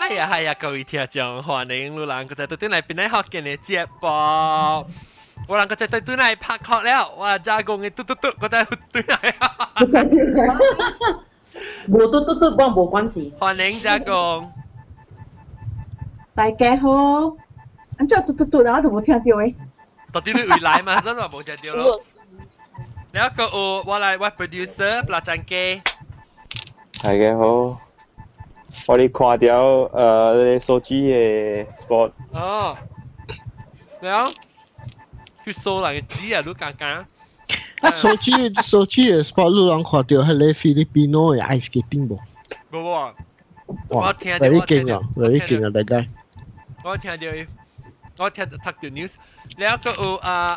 係呀，各位聽眾，歡迎你能夠在對嚟邊嚟學嘅你節目。我能夠在對嚟拍學了，哇！加工嘅嘟嘟嘟，我在對嚟。冇嘟嘟嘟，我冇關係。歡迎加工。大家好，安怎嘟嘟嘟，我都冇聽到誒。到底你回來嘛？真係冇聽到咯。แล้วก็我嚟我 producer ปลาจังเก大家好，我哋看到你手機嘅 spot。哦，แล้ว去搜人嘅字啊，你講講。手機嘅 spot 你人看到係你菲律賓嘅 ice skating 無？冇喎，哇，我聽到，very勁啊，very勁啊，大家。我聽到，我聽到 news，แล้วก็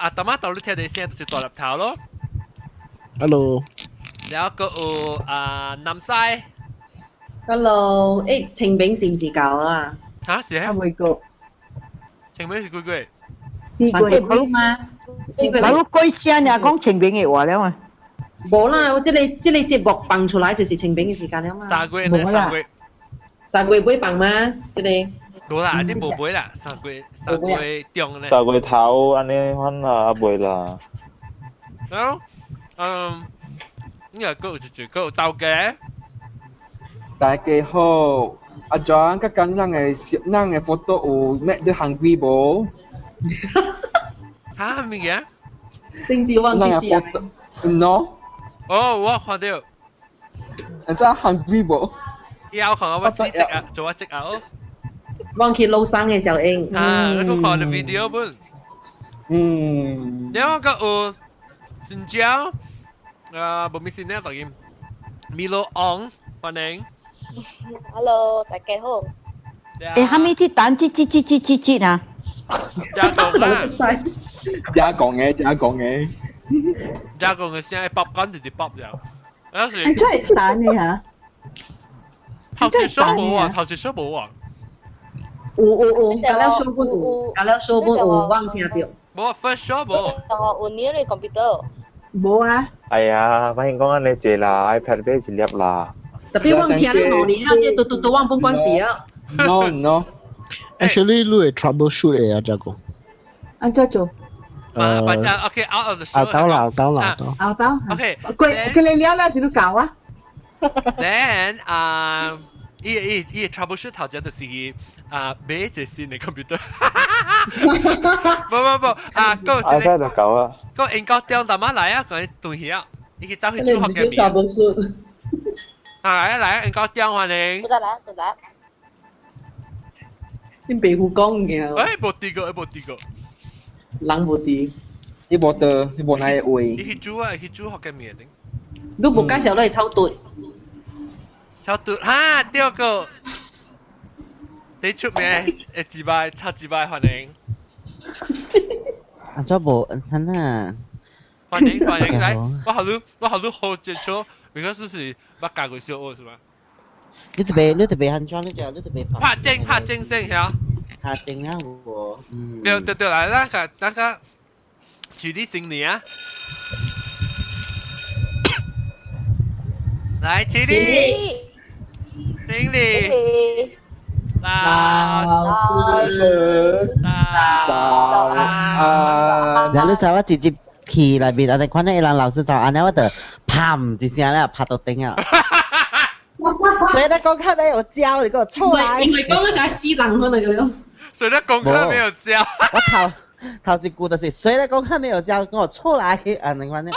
อาตมาตอนรู้聽到聲就是大粒頭咯。Hello。แล้วก็南西。Hello，誒，程炳是唔是教啊？嚇是啊？未過，程炳是幾句？試過冇嘛？試過。我改聲呀，講程炳嘅話了嘛。冇啦，我即你節目放出來就是程炳嘅時間了嘛。三句呢？三句。三句會放嗎？即你。冇啦，啲冇背啦，三句中咧。三句頭安尼款啦，背啦。然後呢個個鬥嘅。大家好，阿 John 剛剛咱嘅 photo 有 make 到 hungry 無？嚇咩嘅？政治忘記啊 ？No。哦，我看到。安怎 hungry 無？要看我試隻啊，做一隻啊哦。忘記老生嘅小英。啊，你個看到 video 本。嗯。然後個有新疆冇咩事呢？當然，Milo Ong 歡迎。Hello， 大家好。誒，係咪啲蛋吱啊？加工啦。加工嘅。加工嘅聲係pop緊直接pop咗。有時。係真係蛋嘅嚇。頭先說冇啊，頭先說冇啊。有，搞了說不有，搞了說不有，忘聽到。冇 first show 冇。有你嘅 computer。冇啊。哎呀，反正講安尼濟啦 ，iPad 俾一粒啦。特別忘聽了5年，即係都忘本關事啊。No。Actually，你係 troubleshoot 嘅啊，這個。安怎做？OK， out of the show。拗到。OK。貴，即係了是你教啊。Then 依 troubleshoot 頭先就是買一隻新嘅 computer。冇個 iPad 就夠啦。個英國掉大媽嚟啊，佢對起啊，你去走去做學嘅面。嚟，英國掉歡迎。得啦。你背胡講嘅。冇啲個。人冇啲。你冇哪會會？你去做學嘅面。你冇介紹你抽對。抽對嚇，第二個。你出名幾擺超幾擺歡迎。安怎無安啊？歡迎來，我好多好接觸，因為是我教過小學是嗎？你特別安怎？你特別拍正聲呀？拍正啊我。對來那個取締新年啊！來取締新年。老師，然後你知我直接去內面，我哋看到一人老師就安尼，我就砰一聲咧拍到頂啊！所以你功課沒有交，你給我出來。因為講嗰陣死人可能咁樣。所以你功課沒有交。我頭一句就是所以你功課沒有交，給我出來啊！你看呢？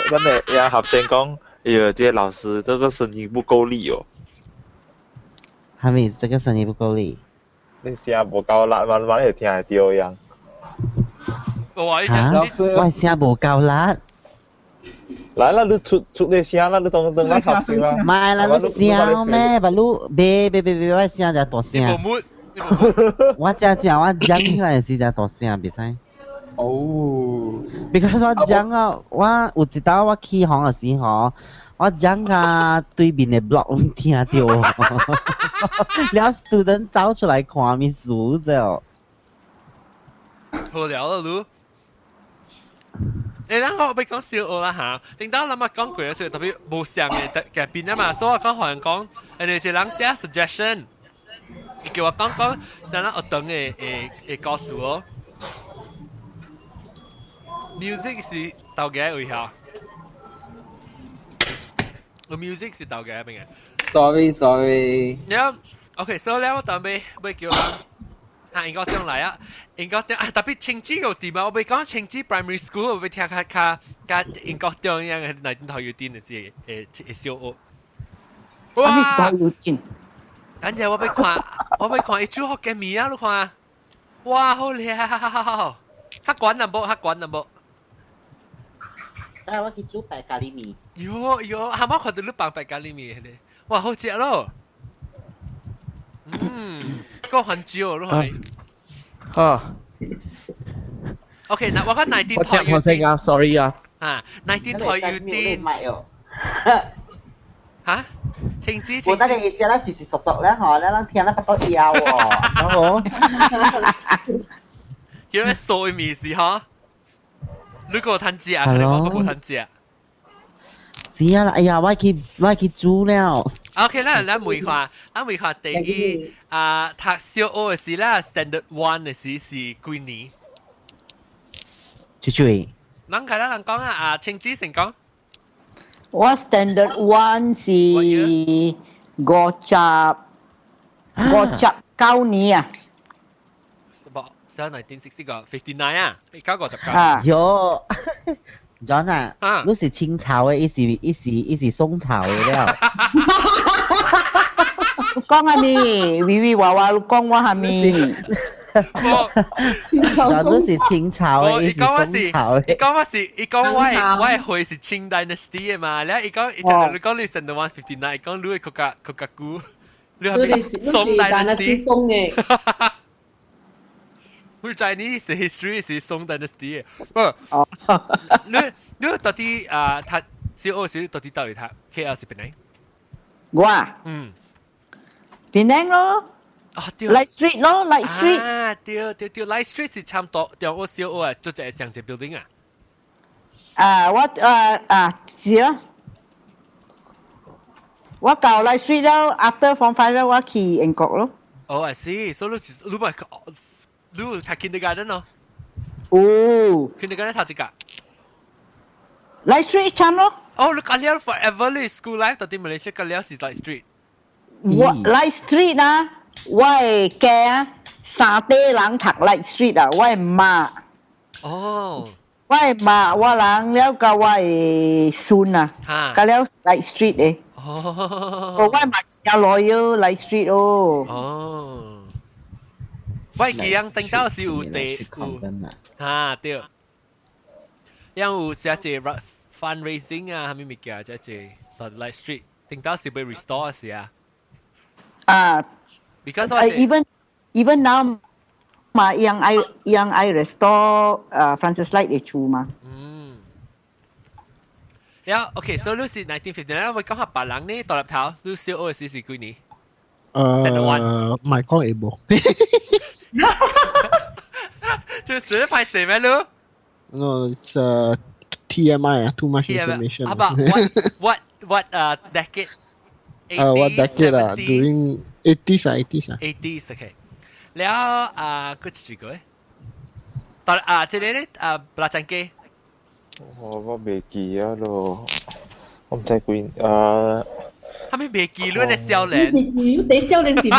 真係有學生講，這些老師這個聲音不夠力哦。係咪這個聲音不夠力？你聲無夠力，慢慢會聽會到樣。我聲無夠力。來啦，你出你聲啦，你當你學聲啦。唔係啦，你聲咩？不如別，我聲就大聲。我講起來是只大聲，別使。哦。because 我講啊，我有一道我起航嘅時候。我講啊，對面嘅 blog 聽到，了 student 走出來看咪數咗。好聊啦，你。然後我俾講小學啦嚇，定當諗下講過嘅時候特別冇上嘅邊啊嘛，所以我講學人講，人哋就諗寫 suggestion。伊叫我講啥啦？學堂嘅教書哦。music 是到嘅位下，我 music 是到嘅邊嘅。sorry。OK，所以咧我當俾叫人啊，英國中嚟啊，英國中啊，特別青枝個點啊，我俾講青枝 primary school，我俾聽下英國中樣嘅嚟頭要點嘅是小學。哇！你是頭要點？等陣我俾看一組學嘅面啊，你看，哇，好靚，黑滾能冇？但係我去煮白咖喱麵。喲，啱啱看到你白白咖喱麵咧，哇，好食咯！個很少咯係。OK， 嗱，我講19台要點 sorry 啊。19台要點嚇？青枝我等你知啦，時時熟熟咧，嗬，你諗聽得不多要喎，好。叫你數面試嚇，你個攤子啊，你講個冇攤子啊？是啊，哎呀，我去煮了。OK，咱每看第一讀小學嘅時啦 ，Standard One 嘅時是幾年？ជួយ。人講啊，青枝先講。我 Standard One 是59年啊。1960個59啊，1959。喲，John 啊，你是清朝嘅，伊是宋朝嘅了。講下咪，微微話講我下咪。John 是清朝嘅，伊是宋朝嘅。伊講我係會是清 dynasty 嘅嘛，然後伊講你成到159，伊講你係佢個姑，你係宋 dynasty 宋嘅。我知你是 history 是宋 dynasty 嘅，不，你到底讀小學時到底到底讀 KL 是邊嚟？我啊，檳城咯。Light Street 咯 ，Light Street。啊，對 ，Light Street 是差唔多，對我小學啊，做隻上隻 building 啊。是啊。我教 Light Street 咯 ，after Form 5咯，我去英國咯。Oh, I see. So你咪讀 kindergarten 咯？哦 ，kindergarten 讀幾個 ？Light Street 差咯。哦，你教了 forever 你 school life 到底馬來西亞教了是 Light Street。我 Light Street 啊，我係嘅三地人讀 Light Street 啊，我係媽。哦。我係媽，我人了個我係孫啊，教了 Light Street 嘅。哦。我係媽有來要 Light Street 哦。哦。我記樣等到是有地有對，因有寫隻 fundraising 啊，係咪物件即係到 Light Street，等到是被 restore 時啊。because 我even now 嘛yang I restore Francis Light 嘅厝嘛。แล้วโอเค so 你是1959แล้ว我講下別人呢獨立頭，你小學時是幾年？唔係講會冇。就是拍攝咩咯 ？No, it's TMI, too much information. How about what decade? What decade? During 80s 80s, okay. แล้วก็ชื่อกี่ตอน這裡咧ปลาจังเก我未記啊咯，我唔知幾他們未記luôn係少年，你少年時冇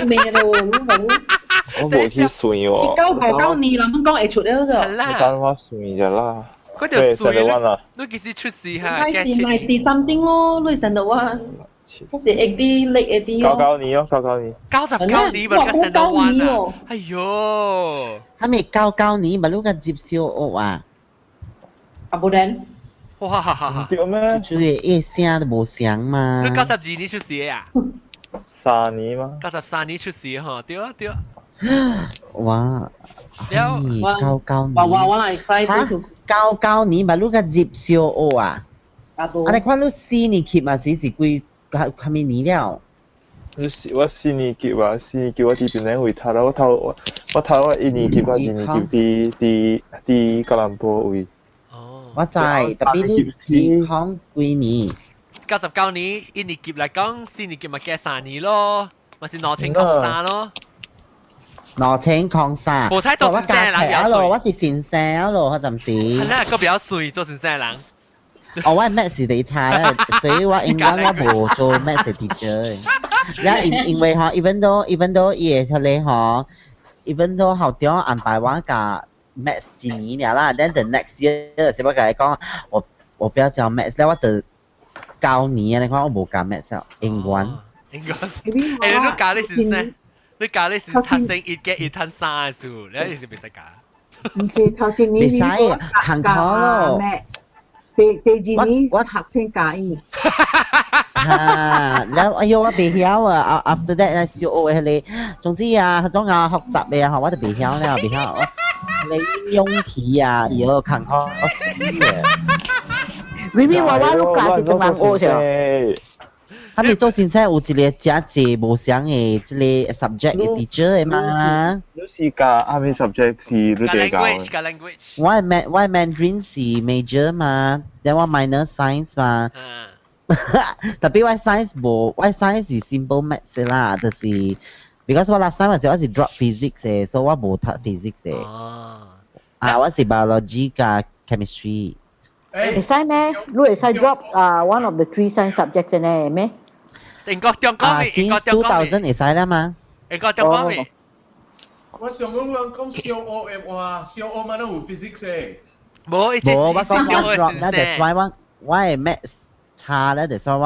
咩咯，我冇去算喎。1999年啦，唔講會出了個。你等我算就啦。嗰條水咧，你幾時出事嚇？係第something咯，你成到話，嗰時 AD late AD 咯。99年咯，99年。99年咪個成到彎啊！哎呦，係咪99年咪攞個接小學啊？阿布丁。哇！對咩？就係聲都冇聲嘛。你92年出世啊？3年嘛？93年出世嗬，對啊對啊。哇！แล้ว99年。我嚟細啲。99年咪攞個接小學啊？啊，你看你4年級嘛，是幾係咪年了？我4年級啊，4年級我喺邊咧會睇啦，我睇我1年級啊，2年級啲吉隆坡會。我知，特別你健康幾年？ 99年1年級嚟講，4年級咪計3年咯。咪是攞清抗沙咯。攞清抗沙。無猜做先生人比較水。我是先生咯，嗰陣時。係啦，個比較水做先生人。我係 Maths 地差咧，所以我應該我冇做 Maths teacher。因為嗬 ，even though 伊個咧嗬 ，even though 校長安排我教 Maths 一年啦，then the next year 是我同你講，我不要教 Maths 咧，我就教你啊！你講我冇教 Maths 英文。英文。誒，你都教你先生，你教你先學生一嘅一攤三數，你是未使教。唔是頭前年你講教 Maths。第二年我學生教伊。แล้วอายุว่าไปเที่ยวอ่ะ after that นะ COO 係你總之啊總啊學習嘅啊我就ไปเที่ยวแล้วไปเที่ยว你用題啊要看考試嘅明明娃娃都教是咁樣學啫。他哋做先生有一個真濟無相嘅一個 subject 嘅 teacher 嘅嘛。你試教啱咩 subject 是你哋教？language。我係 Mandarin 是 major 嘛，然後我 minor science 嘛。tapi 我 science 冇，我 science 是 simple maths 啦，就是 because 我 last time 嗰時我是 drop physics 嘅，所以我冇讀 physics 嘅。我是 biology 加 chemistry。會使呢？你會使 drop one of the three science subjects 呢？咩？英國中國咪？英國中國咪？ 2000會使啦嘛？英國中國咪？我上講講 COO 話 COO 咪都有 physics 嘅。冇，我講 drop 啦 ，that's why 我係 maths。差咧，就所以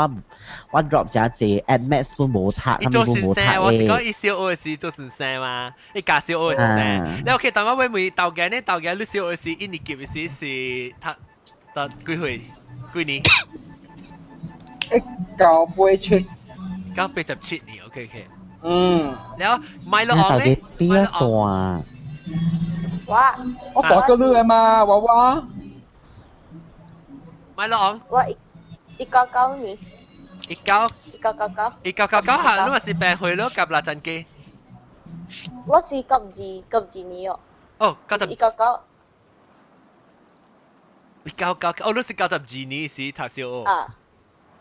我 drop 咗一隻 at maths 都冇差，佢做先生，我是講伊小學時做先生嘛，伊教小學先生。你 OK？但我會唔會豆嘅呢？豆嘅你小學時一年級時是讀幾歲？幾年？97。97年 ，OK。แล้วไมโลอองเนี่ยไมโลอองว่า我大個女嘅嘛，娃娃。ไมโลอองว่า199年1999下，你咪是病去咯，夾辣陣機。我是92年哦。哦，199。199，哦，你是92年時讀小學。啊。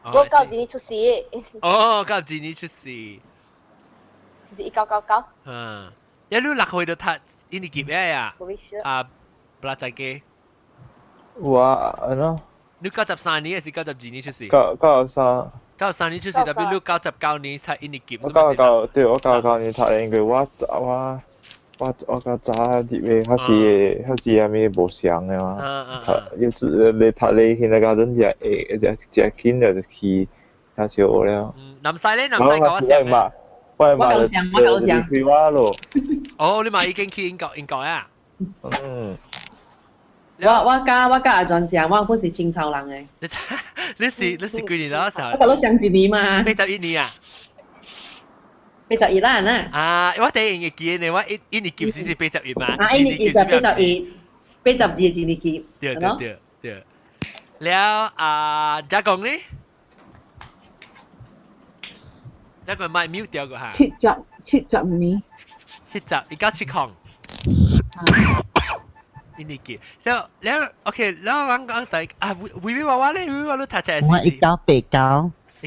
我92年出世。哦，92年出世。就是1999。嗯，一路落去就讀一年級咩呀？啊，辣陣機。哇，ano？你93年還是92年出世？93年出世，特別你99年才一年級。我99年讀嘅，因為我較早啲咩，嗰時係咩無相嘅嘛。要是你讀你現在嗰陣只緊就去讀小學了。南西咧，南西講乜嘢嘛？我舊上。去話咯。哦，你咪已經去英國啊？我家阿俊上，我本是清朝人嘅。你是幾年啦？時候？我舊都上一年嘛。81年啊？81啦呢？啊，我第一年記呢，我一年級是81嘛。一年級就81一年級。對。แล้วจ๊ะกงนี่จ๊ะกงไม่มิวเดียวก็ฮะ70年。70อีก9ของอินดิกิแล้วโอเคแล้วงั้นแต่วิวว่าเลยวิวว่ารู้ทัชเชอร์สิ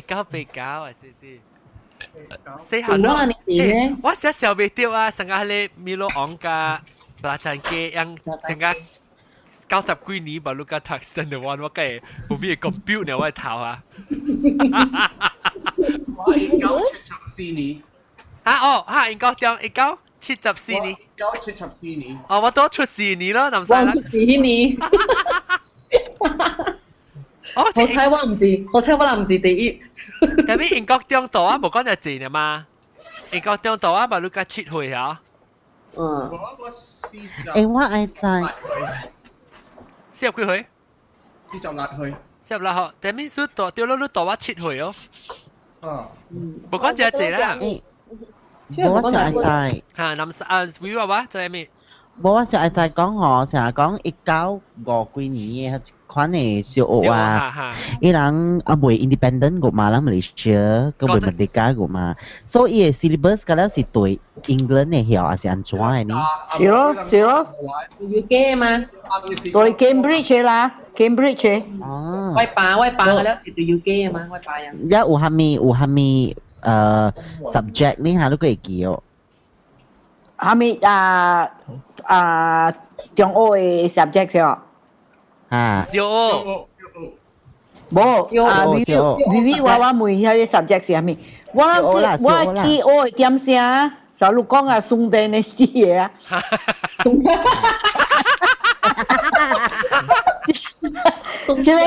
1989อ่ะสิ4號咯，我寫小未掉啊，成日咧米羅昂噶ปลาจันเกยัง成日90幾年吧，ลูกทักษะเดี๋ยววันว่าแกผมมีคอมพิวเนี่ยว่าเท้าอ่ะ1974年ฮะอ๋อฮะ1974年1974年哦，我多出4年咯，南西啦。出4年。好彩我唔是第一。但係英國中度啊，冇講就賤啊嘛。英國中度啊，咪你家切去嚇。我愛在。四入幾去？48去。48號，但係數度掉落你度啊切去哦。冇講就賤啦。我是愛在。嚇，南會話就係咩？我是愛在講哦，成日講1950幾年嘅款嘅小學啊，伊人啊未 independent 個嘛，人 Malaysia 個未 Merdeka 個嘛，所以伊嘅 syllabus 嗰啲是對 England 嘅曉，還是安怎嘅呢？是咯。UK 嘛，對 Cambridge 啦 ，Cambridge。我爸嗰啲是對 UK 嘅嘛，我爸呀。有下面 subject นี่ฮะลูกก็เกี่ยว哈咪中学的 subject 是哦。小學。冇，Vivi 我問遐個 subject 是啥物？我去學點聲，小路講啊，宋代的事嘅啊。即係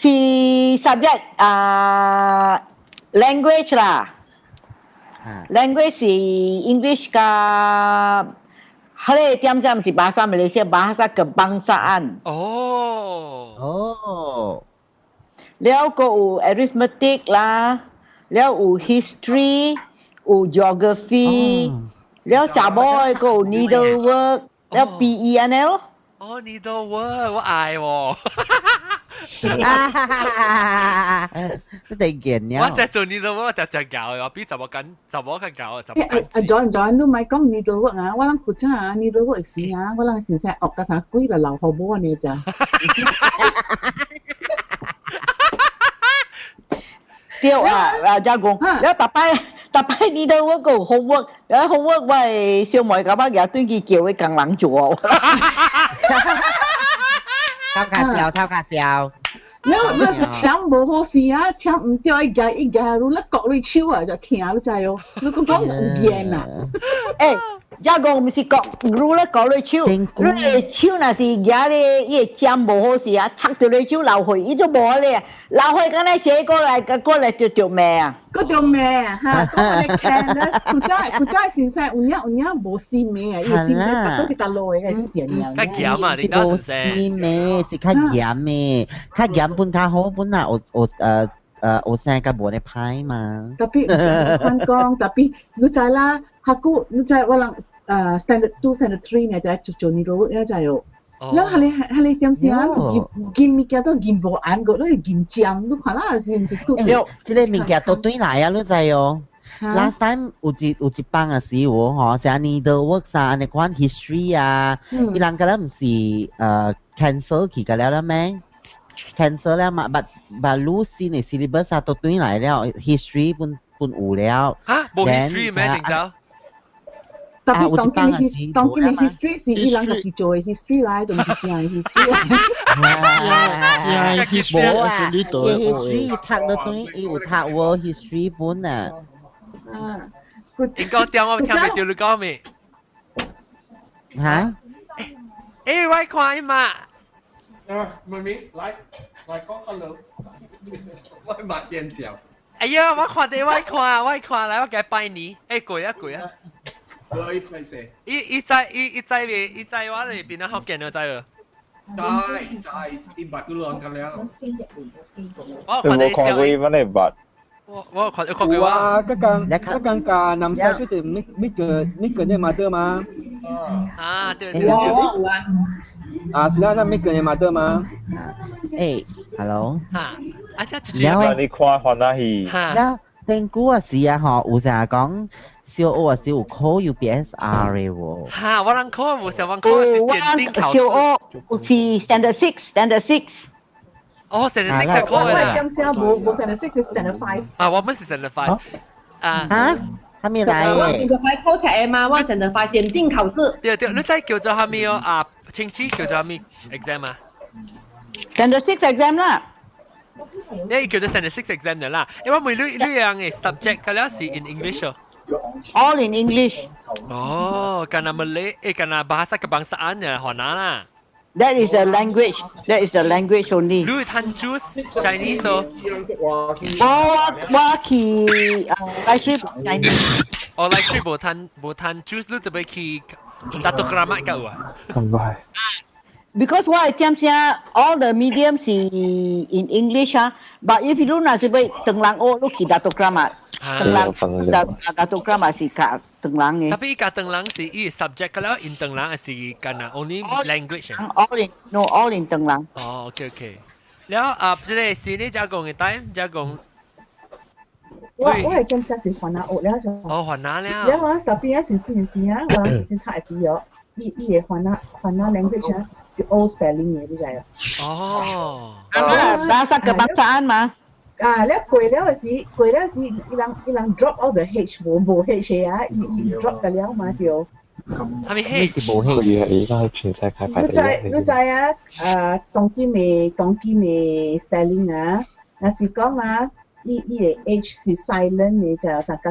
是 subject language 啦。language 是 English 加，迄個點聲是bahasa Malaysia bahasa kebangsaan。哦。แล้วก็有 arithmetic 啦แล้ว有 history 有 geography แล้วจ่าบอยก็有 needlework แล้ว PE อันนี้咯needlework 我愛喎一定見了我就做 needlework 我就教我比怎麼教John 都咪講 needlework 啊我諗佢真係 needlework 時啊我諗先生學得啥鬼嚟留學冇呢咋對啊，就講，แล้วต่อไปนี่เด้อว่าก็ homework แล้ว homework ไว้小妹咁啊，又對佢叫佢更冷做偷卡掉แล้ว搶冇好事啊搶唔掉一架如甩角你手啊就聽都知哦你講唔見啊即係講唔是講如咧講你手那是而家咧伊針無好事啊插到你手流血伊都無咧流血咁咧這過嚟就條命啊嗰條命嚇嗰個看咧佢真先生有影無線命啊伊線命拔到佢搭落嘅線樣較鹹啊你當時線命是較鹹嘅較鹹本較好本啊我生個無咧歹嘛tapi kan kong tapi lu cai lah aku lu cai walang standard 2 standard 3 เนี่ยจะจุนี่รู้เนี่ยจะอยู่แล้วhale tiam siangกินมีแกต้องกินบ่อันก็เลยกินจางลูกหลานสิสิทุกเดี๋ยวที่ได้มีแกตัวตุ้ยหลายอ่ะรู้ใจอ๋อ last time 有一班嘅時候嗬成日 needlework 啊你講 history 啊伊人個咧唔是cancel 去個了咩cancel แล้วมาบัดรู้สิใน syllabus 啊ตัวตุ้ยหลายแล้ว history ปุ่นอูแล้วฮะบ่ history แม่定到tapi tong kini history si ilang ka kicho history lai dong si chiang history history 讀到ตุ้ย有讀 world history 本啊你講點我聽唔到你講咩嚇我看伊嘛妹妹來講個路我抹眼罩哎呀我看到我看來我給拜年攰啊伊知我哋邊啊福建你知喎知伊捌都亂咁樣我看到看過伊乜嚟捌我看過我剛剛南沙就是每個的 mother 嗎對是啦那每個的 mother 嗎hello แล้ว你看翻哪去แล้ว定估啊時啊嗬有成日講小學啊小學考 UPSR 嘅喎嚇我諗考冇成我考是檢定考試小學是 standard 6哦 standard 6係考嘅啦冇 standard 6 standard 5我們是 standard 5係咪嚟standard 5考出嚟嘛我 standard 5檢定考試對你知叫做係咪清知叫做係咪 exam 啊 standard 6 exam 啦你叫做 standard 6 exam 啦因為每樣嘅 subject 佢咧是 in English all in English karena Malay karena bahasa kebangsaan ya Hona lah that is the language only 你會談 choose Chinese 我去live stream Chinese live stream 冇談 choose 你特別去 Dato Kramat kau because why all the mediums in English but if you don't know teng lang lu ki Dato Kramat Dato Kramat si ka teng lang tapi ka teng lang si subject kalau in teng lang si kana only language all in teng lang okay แล้ว即係是你加工嘅 time 加工我係今次是華南學了就華南了然後特別一時我先睇時有伊嘅華南 language 是 all spelling 嘅，你知啊？bahasa kebangsaan 嘛。แล้วกวยแล้วสิอีหลัง drop all the H 冇 H 啊，อี drop 得了嘛條。係咪 咩是 H？冇氣？佢係依家喺全世界排第一。你知啊？當機未 styling 啊，若是講啊，伊個 H 是 silent 嘅，就成日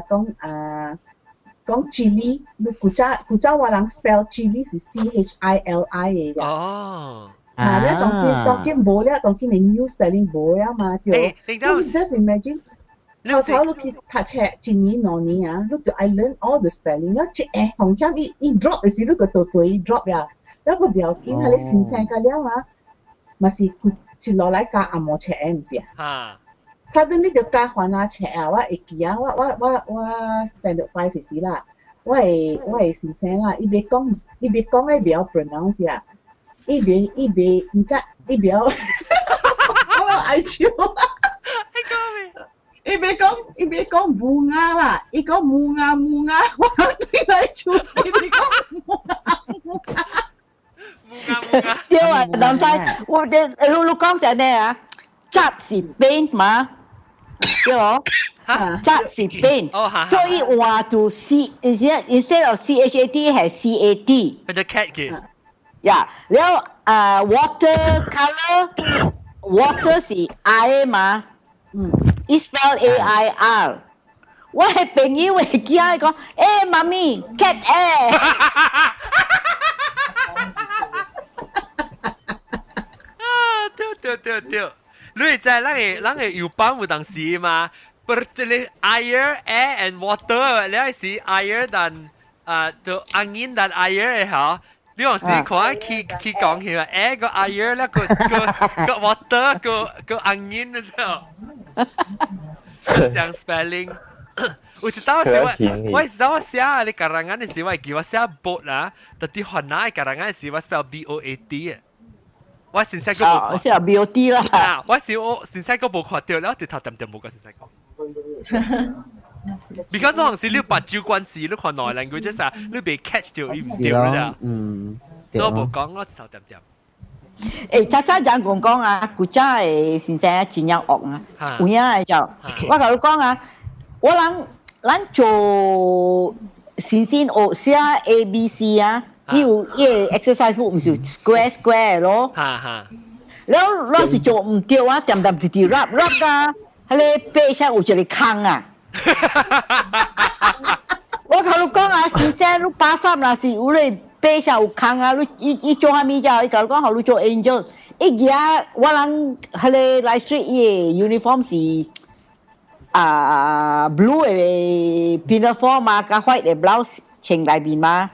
講 chili， 你古早話人 spell chili 是 CHILI 嘅。哦。咧當機冇咧，當機未 new spelling 冇啊嘛，對。你 just imagine。頭你去讀冊一年兩年啊，你就 I learn all the spelling 啊，即係紅響伊 drop 嘅時，你個對 drop 呀，แล้ว個表見係你先生個了啊，咪是佢落來加阿摩冊唔是啊？Suddenly 就加換啊冊啊，我會記啊，我 standard 5嘅時啦，我係先生啦，伊別講係表 pronounce 啊，伊別唔知伊表，我愛笑。伊別講烏鴉啦，伊講烏鴉，我對來做，伊講烏鴉。對啊，南西，我你講成咩啊？扎是邊嘛？對哦，扎是邊，所以話就 instead of CHAT 係CAT。係隻 cat 嘅。呀，แล้วwater color，water 是 I 嘛？spell AIR。我係朋友會叫佢講，媽咪 cat air。對，你會知咱個有幫有當時嘛？不是這裡 air and water，你係是 air 但就 angin 但 air 嚇。你往時看佢講起嘛，air 個 air 咧個 water 個 angin 你知道？像 spelling， 有一道是我是我寫你karangan的時我叫我寫 boat 啦，但啲漢那karangan的時我 spell BOAT 啊，我先細個冇寫 BOT 啦，我先細個冇看到，然後直頭點冇個先細個。Because 嗰陣時你白照關事，你看內 language 啊，你被 catch 到唔掉啦，所以我冇講我直頭點。早人講啊，古早嘅先生真有惡啊，有影嘅就，我同你講啊，咱做先學寫 A B C 啊，有exercise book 唔是 square 咯，แล้วเรา是做唔對啊，點直 rap 啊，喺你背上有一個坑啊。我同你講啊，先生你把法那是有你。背上有坑啊！你做下咪就，伊甲你講好你做 angel， 伊而我人迄個 light street 伊 uniform 是blue 嘅 pinafore 嘛，加 white 嘅 blouse 穿內面嘛，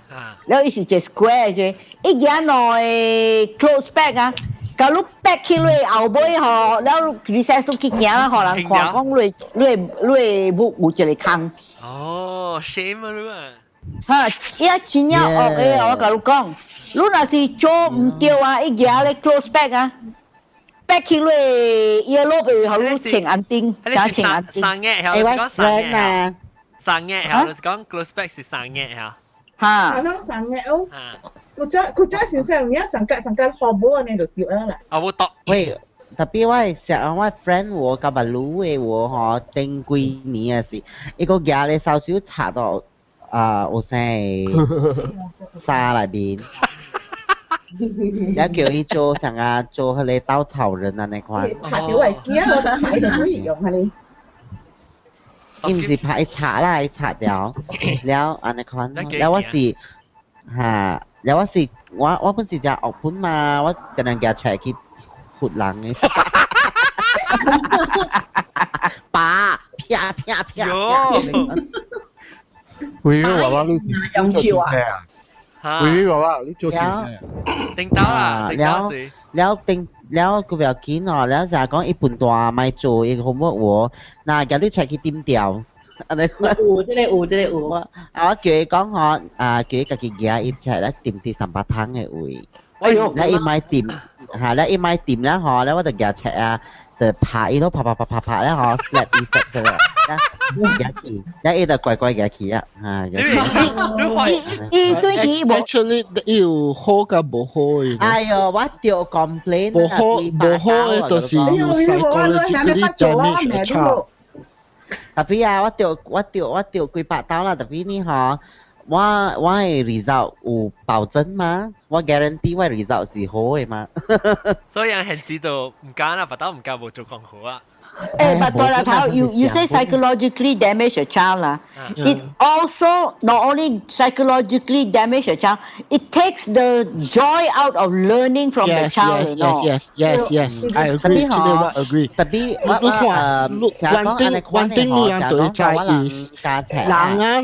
แล้ว伊是一 square 啫，伊而內 close back 啊，甲你 back 起來後尾吼，แล้ว recess 去行啦，互人看講你有一個坑。哦 ，shame 啊！伊真有惡嘅，我甲你講，你若是做唔對啊，伊行咧 close back 啊 ，back 起來伊個落去，互你穿安定，想穿安定。三月，係講三月啊，三月係，你講 close back 是三月嚇。係咯，三月哦。古早先生，你一上格好冇呢就掉啦。我讀。喂。tapi 我 friend 我甲巴魯嘅我嗬，頂幾年嘅時，一個家咧少少查到有沙內邊，然後叫佢做成啊做佢哋稻草人啊那款。拍條係幾啊？我都拍到可以用係你。伊唔是拍查啦，查掉，แล้วอัน那款，แล้ว我是嚇，แล้ว我本時就ออกพุ่นมาว่ากำลังจะแชร์คลิปขุดหลังนี่ป้า啪啪啪喂，娃娃，你做先生啊？喂，娃娃，你做先生啊？定到啦，แล้วกูแบบกินอ๋อแล้วจะ講一半大咪做一個 homework 喎，嗱，有啲出去點掉，อะไร有，這裡有。我叫佢講嗬，叫佢自己嘅一齊咧點ที่สัมปทาน嘅會，แล้วอีไม่點嚇，แล้วอีไม่點แล้ว嗬，แล้วว่าจะแกแชร์จะผ่าอีแล้วผ่าแล้ว嗬 slap อี slap เลย一就乖乖嘅起啊，嚇！伊對佢冇 actually 要好㗎冇好嘅。哎呦，我掉 complain 冇好嘅就是要 psychologically damage a child。Tapi我掉幾百刀啦，特別呢嚇，我嘅 result 有保證嘛，我 guarantee 我 result 是好嘅嘛。所以人知道唔揀啦，白刀唔夠冇做咁好啊。But you say psychologically damage a child lah. It also not only psychologically damage a child, it takes the joy out of learning from the child. Yes. I agree. I agree. Tapi one thing 你要對在 is 冷啊。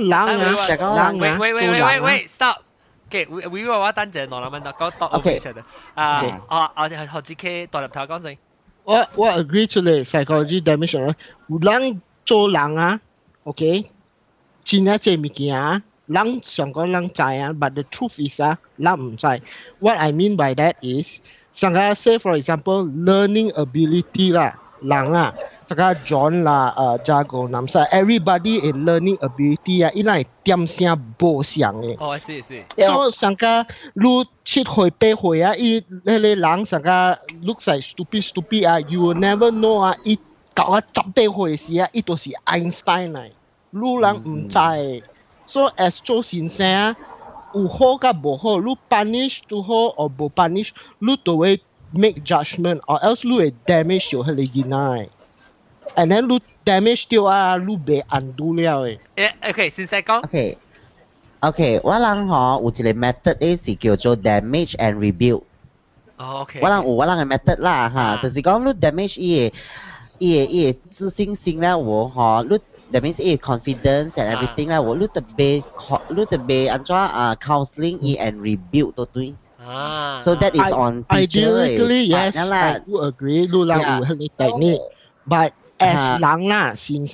Wait, stop. Okay, we 話等陣攞兩蚊，講到 OK 出嚟。我學自己代入頭講先。我 agree 出嚟 psychology damage 咯，人做人啊 ，OK， 真係隻物件啊，人上個人知啊 ，but the truth is 啊，人唔知。What I mean by that is，上個 say for example learning ability 啦，人啊，上個 John 啦，Jago 南沙 ，everybody in learning ability 啊，因為點聲無相嘅。哦，是。所以上個你7歲8歲啊，伊迄個人上個 looks like stupid 啊 ，you will never know 啊，伊到啊18歲時啊，伊都是 Einstein 嚟，你人唔知。所以 as 做先生啊，有好甲無好，你 punish 都好，或無 punish， 你都會 make judgment，or else 你會 damage 咗迄個囡仔。And then 你 damage 掉啊，你袂 undo 了誒。OK， 先生講。OK， 我人嗬有一個 method 是叫做 damage and rebuild。OK。我人嘅 method 啦嚇，就是講你 damage 伊個自信心啦，我嗬你 damage 伊個 confidence and everything 啦，我你特別安怎counseling 伊 and rebuild 都對。So that is on teacher。Ideally yes, I do agree， 你人有迄個 technique，but as 人啦，先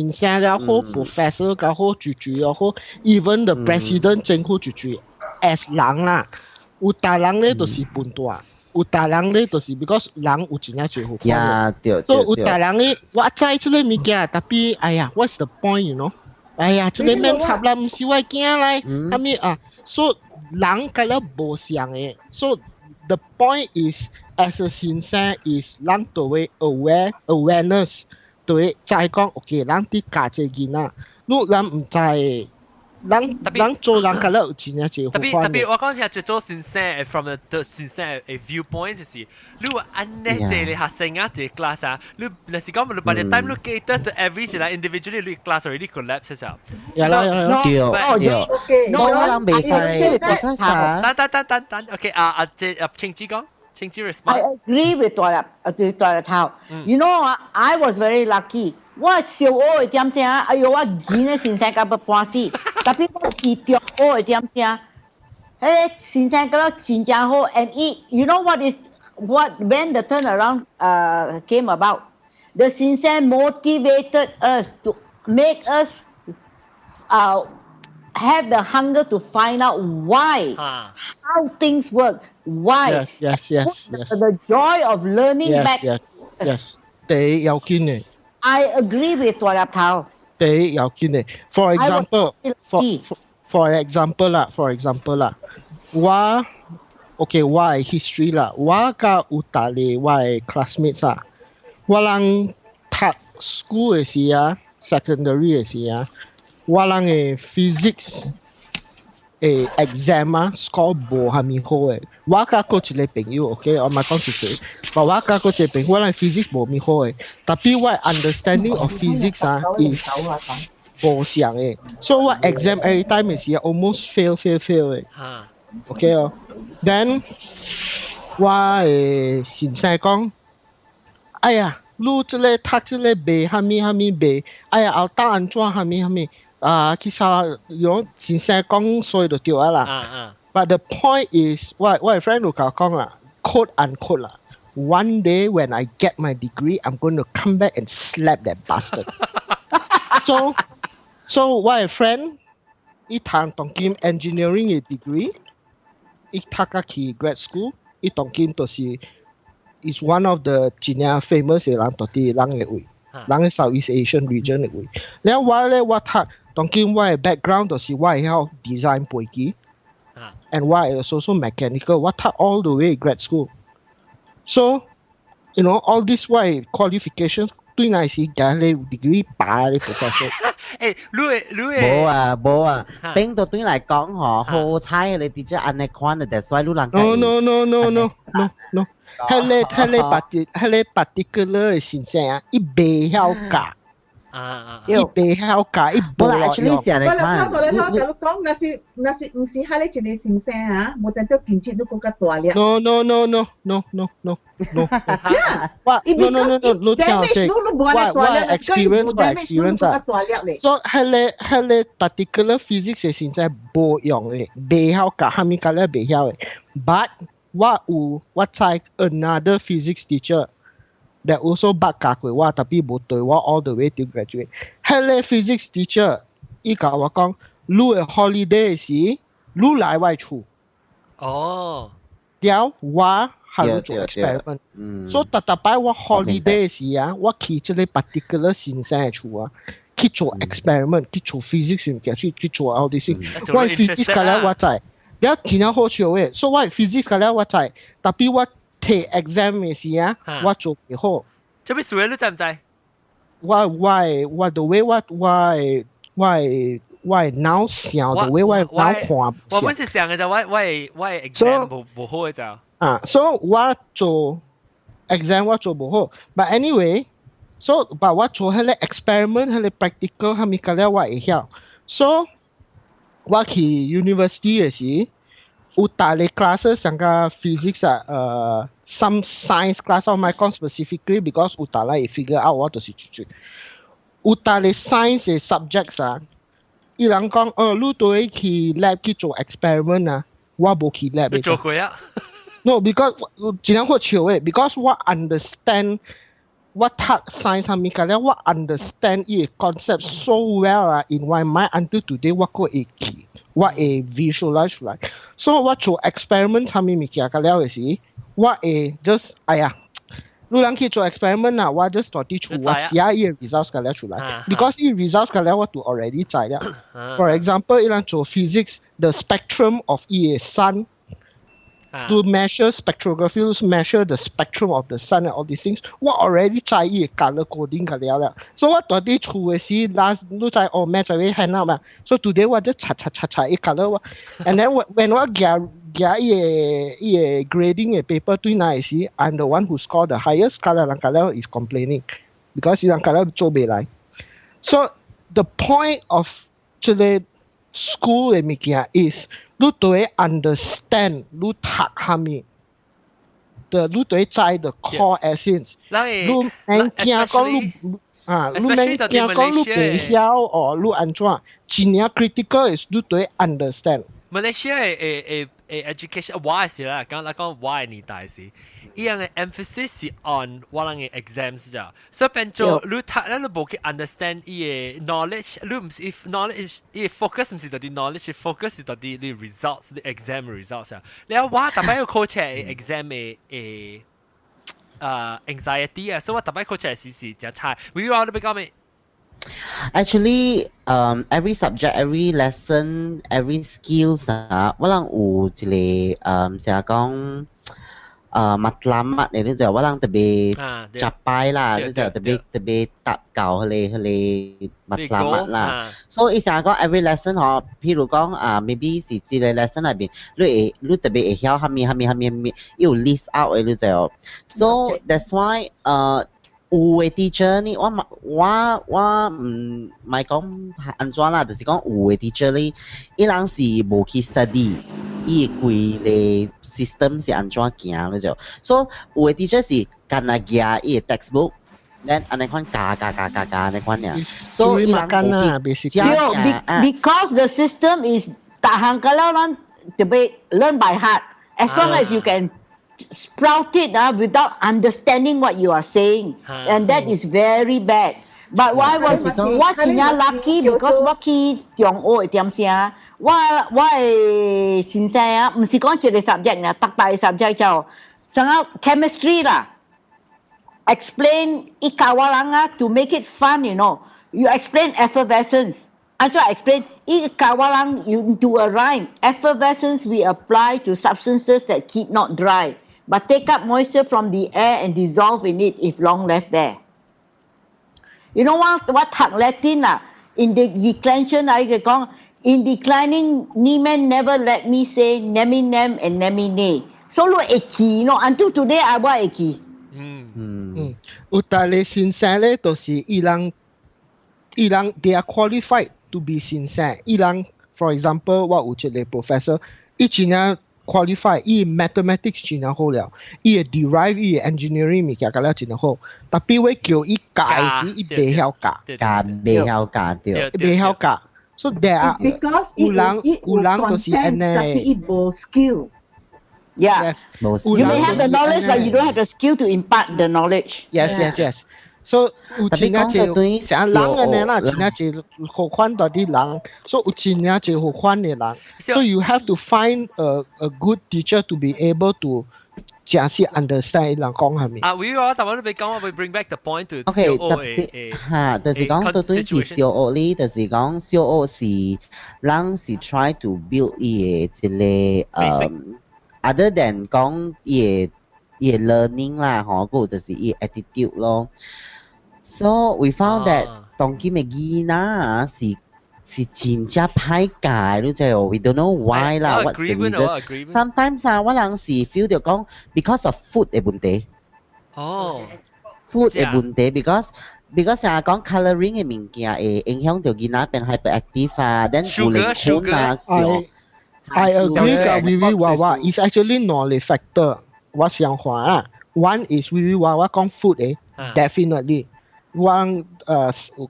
生又好 ，professor 又好，主又好 ，even the president 政府主 ，as 人啦，有大人咧都是笨蛋，有大人咧都是 because 人有真正最好。對。所以有大人咧，我知這個物件，特別哎呀 ，what's the point，you know？ 哎呀，這個免插啦，唔是我驚來，咁咪啊，所以人佢咧無相嘅，所以 the point is。As a 先生 is 人都會 awareness 都會知講 OK 人啲價值見啦，你人唔知人做人嘅咧有真係最好特別我講係做先生 from the 先生嘅 viewpoint 就是你話安呢即你學生啊即 class 啊你是講你 by the time 你 cater to every 即係 individually 你 class already collapse 咗。有啦。我人未使等 OK 即清子講。I agree with 大頭。You know, I was very lucky。我小學嘅點聲，哎呦，我見咧先生甲要半死，特別我記中學嘅點聲，迄先生甲真正好。And you know what when the turnaround came about? The 先生 motivated us to make us have the hunger to find out why, how things work, why. Yes. The joy of learning back. Yes. 第一要緊嘅。I agree with 大粒頭。第一要緊嘅。For example 啦，我 OK 我係 history 啦，我甲有大哩我係 classmates 啊，我人讀 school 嘅時啊 ，secondary 嘅時啊。我人嘅 physics 嘅 exam 啊 score 無係咪好嘅？我甲個一個朋友 ，OK， 我唔係講出嚟，但我甲個一個朋友，我人 physics 無咪好嘅，特別我 understanding of physics 啊 is 無相嘅，所以我 exam every time 嘅時 almost fail 嘅，OK 哦。Then 我先生講，哎呀，你這個讀這個背蝦米背，哎呀，後答案怎蝦米。其實用先生講所以就對啦。But the point is，我 friend 有講啦 ，quote unquote 啦。One day when I get my degree, I'm going to come back and slap that bastard. so 我 friend 伊讀當今 engineering 嘅 degree， 伊讀個去 grad school， 伊當今就是 is one of the 真正 famous 嘅人，到底人嘅位。人嘅 Southeast Asian region 嚟會。แล้ว我咧我讀當今我嘅 background 就是我係曉 design 背景，and 我係 also mechanical，我讀 all the way grad school，so you know all this 我係 qualifications 對那時嘅你 degree 把你 professor。誒，冇啊，邊度對嚟講嗬，好差你啲只安尼看啊，但係所以你人。No。係你 particular 嘅先生啊，伊未曉教，伊未曉教，伊無落用。我講，那是唔是係你一個先生啊？冇等到建設都更加大咧。No。你聽我講，我 experience 啊。所以係你 particular physics 嘅先生無用嘅，未曉教，係咪教咧未曉嘅 ？But我知 another physics teacher that also 捌教過我，但係冇對我 all the way to graduate。係咧 physics teacher，伊教我講，你嘅 holiday 時，你嚟我厝。哦。了我係做 experiment。所以特擺我 holiday 時啊，我去這個 particular 先生嘅厝啊，去做 experiment，去做 physics 去做 all this thing。我 physics 嘅咧我知。了真係好笑嘅，所以我 physics 嘅咧我知，但係我睇 exam 嘅時啊，我做唔好。做咩事啊？你知唔知？我 the way 我腦想 the way 我腦看。我本是想嘅就我 exam 唔好嘅就。所以我做 exam 我做唔好 ，but anyway，so but 我做迄個 experiment 迄個 practical 係咪嘅咧我會曉 ，so 我去 university 嘅時，有大個 classes 像個 physics 啊，some science class of my course specifically because 有大個會 figure out 我就是做。有大個 science 嘅 subjects 啊，伊人講你都會去 lab 去做 experiment 啊，我冇去 lab。你做過啊？No, because 真係好笑嘅 ，because 我 understand 我讀 science 係咪嘅咧？我 understand 呢個 concept so well 啊 ，in my mind until today 我個會記，我會 visualize 出來。所以我做 experiment 係咪物件嘅了嘅時，我會 just 你人去做 experiment 啊，我 just 到底出我寫呢個 results 嘅了出來。because 呢 results 嘅了我都 already 知了。For example，伊人做 physics，the spectrum of 呢個 sun。To measure spectrography, to measure the spectrum of the sun and all these things, 我 already 知呢個 color coding 嘅了。所以我到底出嘅時 ，last 你知match 咗 hand up 嘛？所以 today 我就查呢 color and then when 我夾呢個 grading 嘅 paper 對那時 ，I'm the one who scored the highest color 人 color is complaining because 人 color 做唔嚟。So the point of 這個 school 嘅物件 is。你都會 understand 你讀下面的，你都會知 the core essence。你唔驚講你唔驚講你唔曉你安怎？真係 critical is 你都會 understand。Malaysia 嘅 education 我係時啦，講我係年代時，依樣嘅 emphasis 是 on 我哋嘅 exams 咋，所以變做你讀咧你冇去 understand 依個 knowledge，你唔是 if knowledge 依 focus 唔是到啲 knowledge，focus 是到啲 results，啲 exam results 啊。你話我特別要 coach 嘅 exam 嘅anxiety 啊，所以我特別 coach 嘅時就差。會話你比較咩？Actually, every subject, every lesson, every skills 我人有一個成日講matlamat 呢就我人特別capai啦，呢就特別達到佢哋 matlamat 啦。所以成日講 every lesson 譬如講maybe 是一個 lesson 裏邊，你特別會曉下面要 list out 嘅就。So that's why有嘅 teacher 呢，我唔係講安怎啦，就是講有嘅 teacher 呢，伊人是無去 study， 伊規個 system 是安怎行咧就，所以有嘅 teacher 是干那行伊個 textbook，then 安尼款教安尼款呀，所以伊人because the system is 逐項嘅了，咱特別 learn by heart，as long as you can。Sprout it without understanding what you are saying, and that is very bad. But why was 我真係 lucky because 我去中學點先，我嘅先生啊，唔是講一個 subject 啊，特大 subject 就像 chemistry 啦。explain ikawaranga to make it fun, you know. You explain effervescence. I try to explain ikawarang into a rhyme. Effervescence we apply to substances that keep not dry, but take up moisture from the air and dissolve in it if long left there. You know what thằng Latin in the declension in declining Nieman never let me say neminem and nemine. Solo eki, no, until today I wa eki. Utale sincere to si ilang they are qualified to be sincere. Ilang, for example, what uchele professor, ichina qualify mathematics china ho liao, derive engineering mi kya kala china ho. Tapi we kyo kai si be hiao ka. Be hiao ka. So there are because ulang to si tapi it skill. Yeah. Yes. You may have the knowledge, but you don't have the skill to impart the knowledge. Yes. So, Uchina想人嘅呢啦，China 就好宽到啲人，所以 Uchina 就好宽嘅人。So you have to find a good teacher to be able to 正式 understand 人講係咪？we 我頭先你講我 bring back the point to OK 特別嚇，就是講到對住小學呢，就是講小學是人是 try to build 伊嘅一個other than 講伊嘅 learning 啦，嗬，嗰就是伊 attitude 咯。So we found that 當今嘅囡仔是真正歹教，你知哦 ？We don't know why 啦，what's the reason? Sometimes 我人是 feel 到講 because of food 嘅問題。food 嘅問題 because 成日講 colouring 嘅物件會影響到囡仔變 hyperactive 啊，then 有靈魂啊，少。I agree กับวิวิวาวา is actually knowledge factor 我想法one is วิวิวาวา講 food definitely one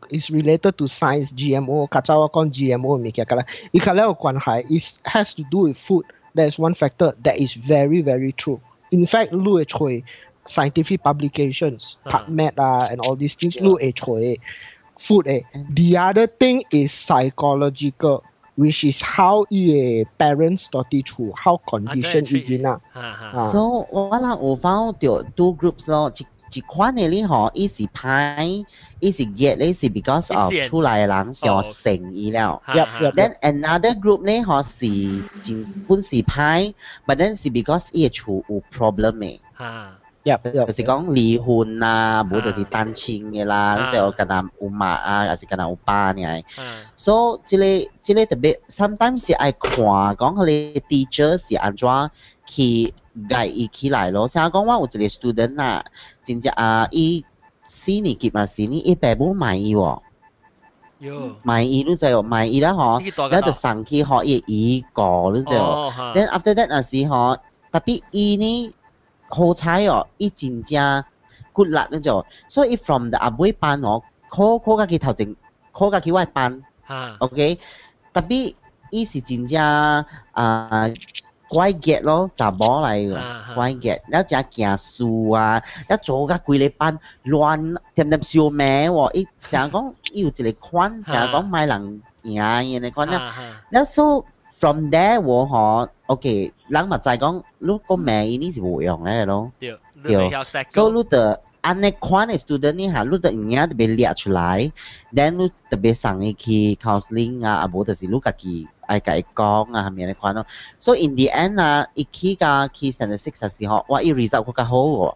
is related to science GMO 較早我講 GMO 物件㗎啦，伊較了有關係 is has to do with food. That is one factor that is very very true. In fact 你會睇 scientific publications PubMed and all these things 你會睇 food The other thing is psychological, which is how parents study through how condition So 我啦有found 到 two groups 咯，一款嘅呢嗬，伊是歹，伊是熱咧，是 because of 出來嘅人上成伊了。Then another group 咧嗬是真本是歹 ，but then 是 because 伊嘅厝有 problem 嘅。就是講離婚啊，冇就是單親嘅啦，即係我跟他有媽啊，還是跟他有爸呢。So 這個特別 sometimes 是愛看講佢哋 teacher 是安怎去 guide 伊起來咯。成日講我有一個 student 啊，真正伊4年級嘛4年，伊爸母賣伊喎。賣伊你知喎，賣伊啦嗬，然後就上去學伊個你知喎。Then after that 嗰時嗬，特別伊呢。好彩哦，伊真正 good luck 呢就，所以 from the 阿妹班哦，call 家己頭前 call 家己我班，OK， 特別伊是真正乖嘅咯，查某嚟嘅，乖嘅，然後只行樹啊，一做甲規個班亂點小名喎，伊成日講伊有一個款，成日講買人贏嘅款啦，然後 so from there 我嗬。OK， 人咪就係講，你個名呢是冇用嘅咯。對。所以你就按呢款嘅 student 呢嚇，你就唔要特別列出來 ，then 你特別上去 counseling 啊，冇就是你自己愛佢講啊，係咪呢款咯？所以 in the end 啊，一起個去 statistics 嘅時候，哇，伊 result 更加好喎。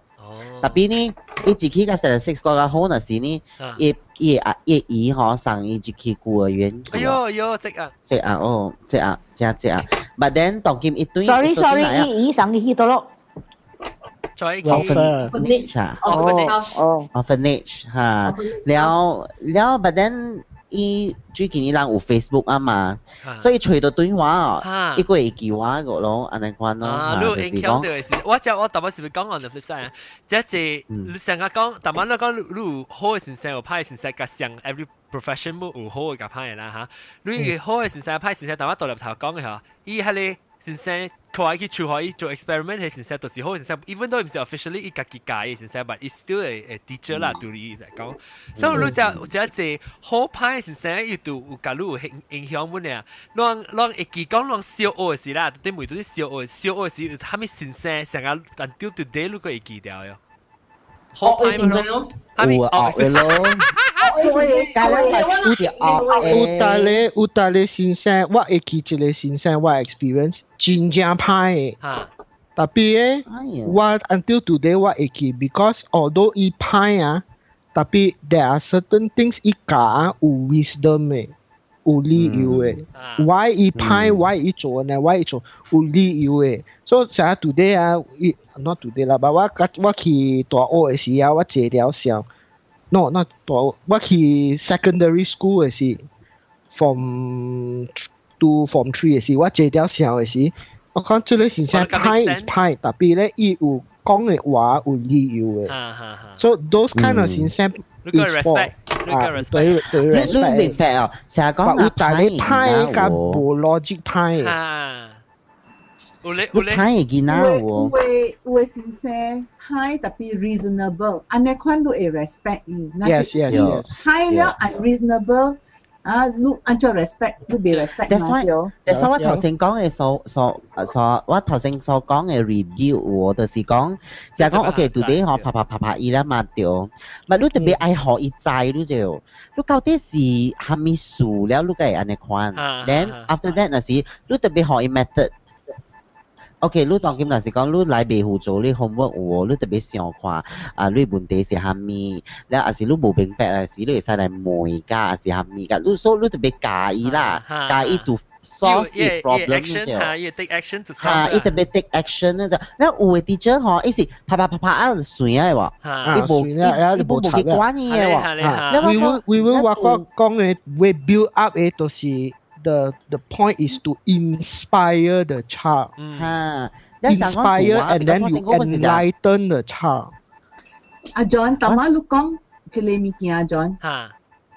特別呢，伊一起個 statistics 更加好嗰時呢，伊嗬上伊一起孤兒院。哎呦，即啊。But then 當今一堆 Sorry， 伊上去到咯。orphanage 嚇，了 but then 伊最近伊人有 Facebook 啊嘛，所以除到對話哦，伊個會記話個咯，安尼款咯。你影響到嘅事，我頭先是講 on the flip side 啊，即你成日講，頭先你講你有好嘅先生，有歹嘅先生，甲上 every profession 有好嘅甲歹嘅啦嚇。你好嘅先生，歹先生，頭先倒入頭講嘅嚇，伊係你先生。佢去做可以做 experiment 係先生，就是好先生。Even though 唔是 officially 伊家己教嘅先生 ，but it's still a teacher 啦，對你嚟講。所以你就好歹先生，伊都有教你有影響乜嘢？讓會記講讓小學嘅事啦，對每對小學嘅事，他們先生成日 until today 你個會記掉喲。好學嘅先咯。有啊學咯，有大咧先生，我會記一個先生我 experience 真正歹嘅。特別誒，我 until today 我會記 because although 伊歹啊，特別 there are certain things 伊講有 wisdom 嘅。有理由嘅，why 伊歹 why 伊做呢 why 伊做有理由嘅，所以成日 today 啊，not today 啦，但我去大學嘅時候，我坐了上 ，no not 大學，我去 secondary school 嘅時 ，from 3嘅時，我坐了上嘅時，我講這個先生歹 is 歹，特別咧伊有講嘅話有理由嘅，so those kind of 先生 is for。對 respect 明白哦，成日講有大你歹甲無邏輯歹。有咧歹嘅囡仔喎。有嘅先生歹特別 reasonable，安尼款都會 respect 伊。Yes。歹了 unreasonable，啊，你按照 respect，你別 respect 嘛對。但係我頭先講嘅我頭先所講嘅 review 喎，就是講，就係講 OK， today 我拍伊啦嘛對，但你特別愛學伊知，你就，你到底是蝦米事了，你該安尼看。Then after that 那是，你特別學伊 method。OK， 你當今若是講你來袂好做你 homework 喎，你特別想看你問題是蝦米，แล้ว還是你無明白，還是你會使來問家，還是蝦米㗎？你特別教伊啦，教伊 to solve the problem 啫。要 take action to solve。伊特別 take action 咧就，แล้ว有嘅 teacher 嗬，伊是啪啊就算啊喎，伊無去管伊嘅喎。we will 話講嘅 we build up 嘅就是。The point is to inspire the child. Inspire and then you enlighten the child. John， 頭晚你講一個物件 John，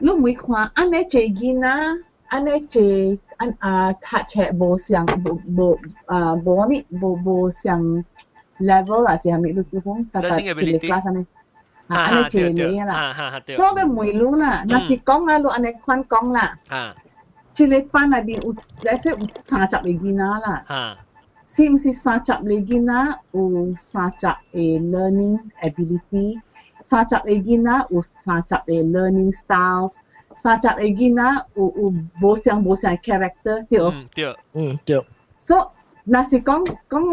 你唔會看安尼一個囡仔，安尼一讀冊無上無上 level 啊，是係咪？你講一個 class 安尼，安尼一個嘢啦。所以我要問你啦，若是講啦，你安尼款講啦。一個班內面有，假設有30個囡仔啦，是唔是30個囡仔有30個 learning ability， 30個囡仔有30個 learning styles，30個囡仔有無相 character 對？對。所以若是講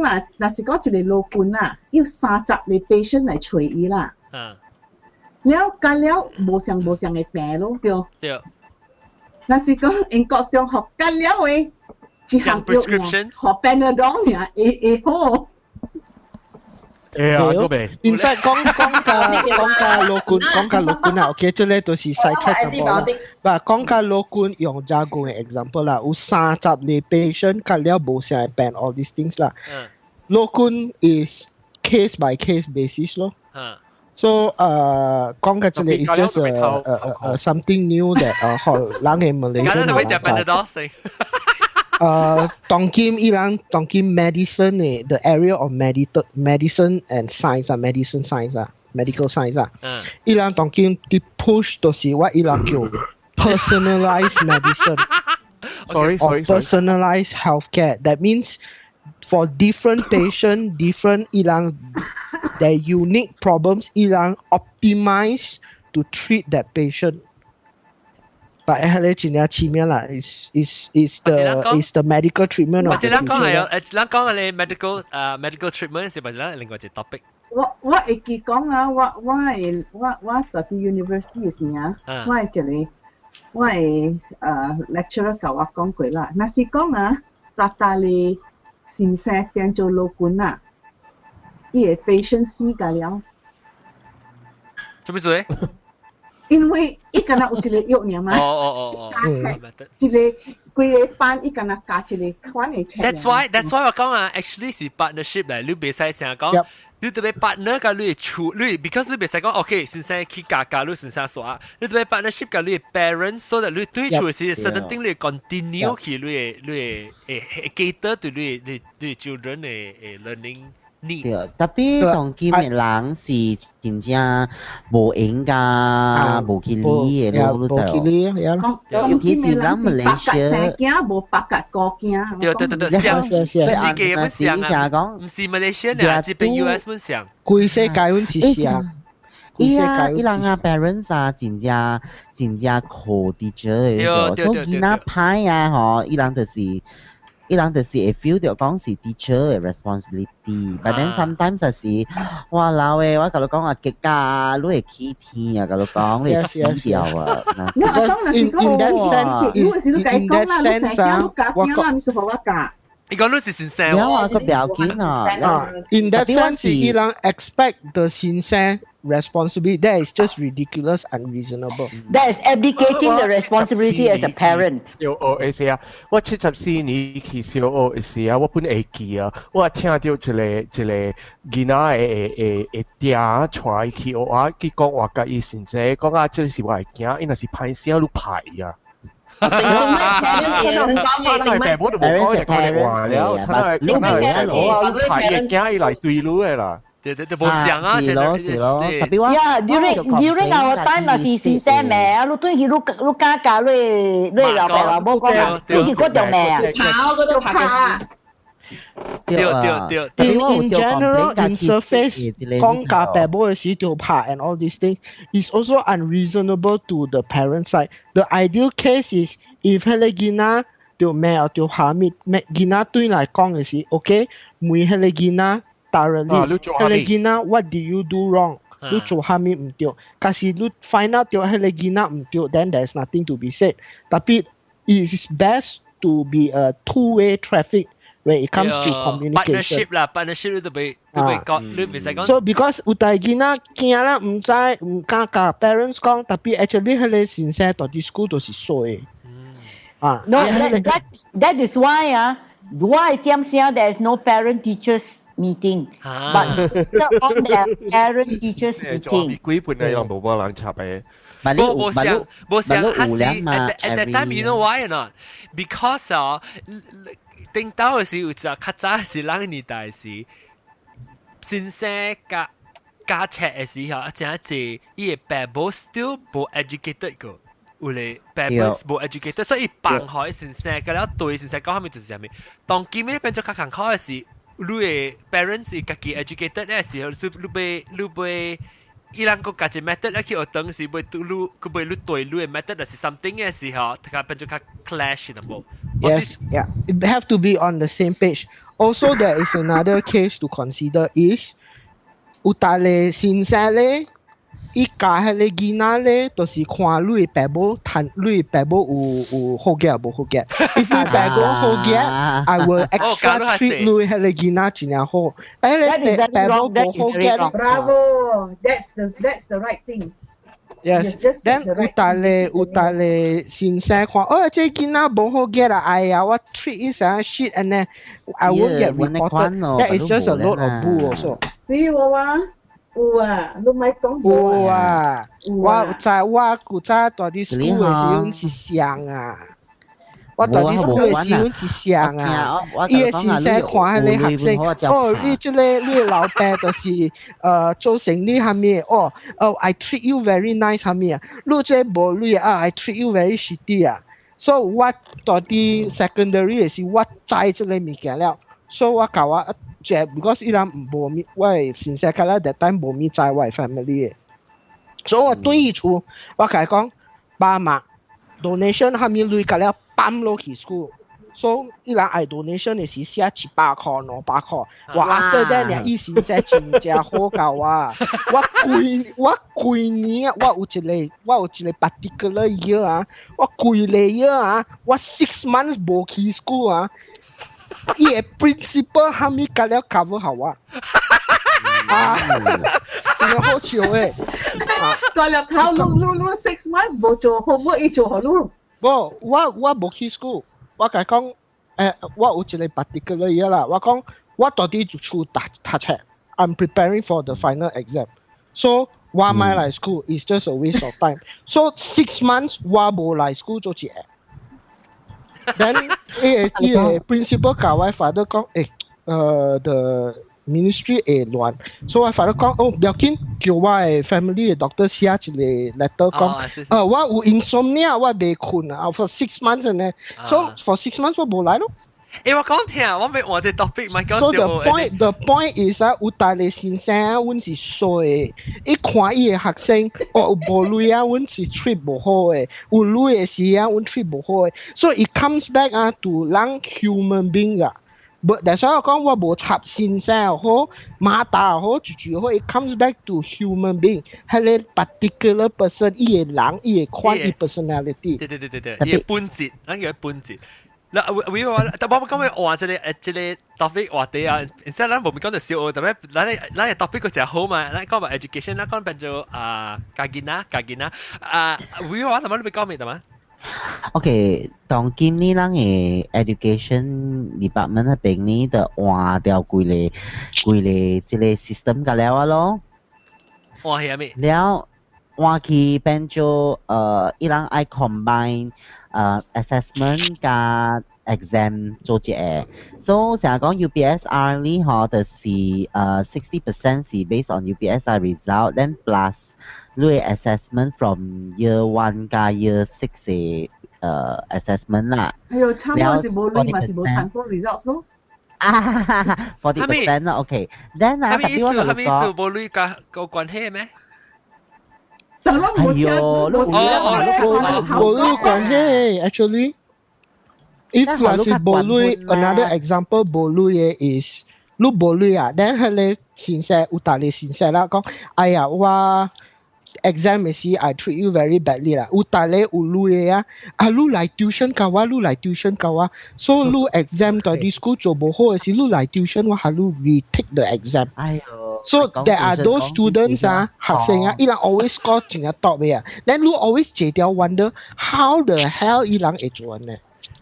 啦，若是講一個老君啦，要30個 patient 來找伊啦，了加了無相嘅病咯，對。若是講英國中學緊了誒，一項藥學 Panadol 呀，會好。In fact，講架老君啊 ，OK， 這裡都是 side track 嘅啦。嗱，講架老君用加工嘅 example 啦，有30個 patient 緊了無成係病 all these things 啦。老君 is case by case basis 咯。So 講嘅這裡 is just something new that 學人嘅 Malaysia 當今伊朗當今 medicine 嘅 the area of medicine and science medicine science medical science 伊朗當今啲 push 都是話伊朗叫 personalized medicine or personalized healthcare. That means for different patient, different ilang their unique problems, ilang optimize to treat that patient. But 係你前日前面啦 is the medical treatment. 我只諗講係啊，只諗講係你 medical treatment 是咪另外一個 topic？ 我會記講啊，我讀啲 university 嘅時啊，我係lecturer 教我講過啦。那是講啊，大你先生變做老官啊，伊個 patient 死㗎了。做咩事？因為伊敢若有一個藥爾嘛，一個規個班伊敢若加一個款嘅車。That's why 我講啊 ，actually 是 partnership 嚟，你別使成日講，你特別 partner 甲你處你 ，because 你別使講 OK，先生去教你先生耍，你特別 partnership 甲你 parents，so that 你對處是 certain thing 你 continue 去你 cater to 你 children 嘅 learning。tapi 當今嘅人是真正無閒㗎，無去理嘅咯，無去理啊！尤其是咱馬來西亞，無白鴿個驚。對，像世界本像啊，唔是馬來西亞啊，這邊 US 本像。規世界本是像。伊人啊 parents 啊，真正靠 teacher 嘅，所以囡仔歹啊，吼，伊人就是會 feel 到講是 teacher 嘅 responsibility，but then sometimes 就是哇老誒，我甲你講啊，極家你會起天啊，甲你講你會死掉啊。in that sense，如果是你講啦，你成日都教聽啦，你是學我教。你講你是sincere，有啊，個表緊啊。In that sense，伊人 expect the sincere responsibility. That is just ridiculous, unreasonable. That is abdicating the responsibility as a parent. 小學嘅時啊，我74年去小學嘅時啊，我本會記啊，我聽到一個囡仔會掟出來去學啊，佢講話甲伊先生講啊，這是我會驚，因為是歹聲都歹啊。爸母都冇講嘢，講你話了，睇嚟我啊，排嘢驚伊嚟對路嘅啦。對，冇想啊，是咯。Yeah, during our time 那是先生咩啊？你對佢你家教你老爸老母講啊，對佢嗰條咩啊？跑嗰度跑。對。In general, in surface, 講家爸母嘅時就拍 and all these things is also unreasonable to the parent side. The ideal case is if 迄個囡仔就咩啊就下面囡仔對嚟講嘅時 ，OK， 每迄個囡仔thoroughly， 迄個囡仔 what did you do wrong？ 你做下面唔對，可是你 find out 到迄個囡仔唔對 ，then there's nothing to be said. tapi it is best to be a two-way traffic。When it comes to communication, partnership 你都被講，你唔使講。So because 有大囡仔驚啦，唔知唔敢甲 parents 講，特別 actually 迄個先生到啲 school 都是衰。No, that is why why 點聲 there is no parent teachers meeting, but still on their parent teachers meeting. 幾本嚟用冇幫人插嘅。冇想，at that time you know why or not? Because 頂到嘅時有隻較早是人年代時，先生加尺嘅時候，真係伊個爸母 still 冇 educated 個，有咧爸母冇 educated，所以放開先生，咁了對先生講下面就是啥物。當見面變咗較艱苦嘅時，你嘅 parents 是家己 educated 嘅時候，你被伊人個家己 method 咧去學當時被你佢被你對你嘅 method 是 something 嘅時候，佢變咗較 clash 嘅冇。Yes, yeah. It have to be on the same page. Also, there is another case to consider is 有大個先生咧，伊教迄個囡仔咧，就是看你的爸母有好嘅無好嘅。If 你爸母好嘅 ，I will extra treat 你迄個囡仔真係好。但係爸母無好嘅 ，Bravo, that's the right thing. Yes, then 有大個先生看，這囡仔無好嘅啦，哎呀，我 treat 伊成 shit and then I won't get reported. That is just a load of bull also. 你話有啊，你咪講有啊，我古早大啲 school 嘅時候是上啊。我大啲 school 嘅時候是上啊，伊個先生看迄個學生，你即個你老爸就是做生意下面I treat you very nice 下面啊，你即無你I treat you very shitty 啊，所以我大啲 secondary 嘅時我知即個物件了，所以我教我because 伊人無咪，我先生佢啦 that time 無咪知我 family 嘅，所以我對伊厝我甲伊講，爸媽 donation 下面累甲了。抌落去 school， 所以伊人愛 donation 嘅時寫700塊、900塊，哇 after that 伊先生真正好教我，我規年我有一個 particular year 啊，我規個 year 啊，我6 months 無去 school 啊，伊個 principal 下面甲了 cover 好啊，真係好笑誒，個入頭你6 months 無做 homework， 伊做好咯。我冇去 school， 我甲講，我有一個 particular year 啦，我講我到底就出讀冊 ，I'm preparing for the final exam，so 我咪來 school is just a waste of time， so 6 months 我冇來 school 做嘢 ，then 伊個 principal 教我 father 講，the ministry 會亂，所以我 father 講，不要緊，叫我嘅 family 嘅 doctor 寫一個 letter 講，我有 insomnia， 我未困啊 ，for 6 months 呢，so for 6 months 我冇來咯。我講聽，我未換隻 topic，咪講 So 笑。 the point is 有大個先生，阮是衰嘅。一看伊個學生，有無類啊，阮是 treat 無好嘅。有類嘅時啊，阮 treat 無好嘅。So it comes back to 人 human being 啊。But 但係我講我無插先生又好，馬達又好，住又好 ，it comes back to human being。係你 particular person，伊個人，伊個款，伊 personality。對，伊個本質，咱叫本質。嗱，但我今日話即個 topic 話題啊，然之後咱無咪講到小學，特別咱個 topic 個就好嘛，咱講埋 education，咱講變做家囡仔，會話同埋你咪講咩嘛？OK， 當今呢人嘅 education department 嗰邊呢，就換掉規個即個 system 㗎了咯。換係咩？了換去變做伊人愛 combine assessment 加 exam 做一個。So 成日講 UPSR 呢，嗬，就是60% 是 based on UPSR result，then plus 你 assessment from year 1加 year 6嘅assessment 啦。係啊，差唔多是冇你，咪是冇睇過 results 咯。40% 啦 ，OK。Then 啊，特別我係咪意思冇你個關係咩？係喲，冇呢關係 actually。If 係是冇類 ，another example 冇類嘅 is， 你冇類啊，then 係你先生有大你先生啦，講，哎呀，我 exam 嘅時 I treat you very badly 啦，有大你有類啊，你嚟 tuition 教我，你嚟 tuition 教我，所以你 exam 在啲 school 做唔好嘅時，你嚟 tuition 我係你 retake the exam。哎喲。So there are those students 學生伊人 always score 真係 top 嘅啊。Then you always 借條 wonder how the hell 伊人會做呢？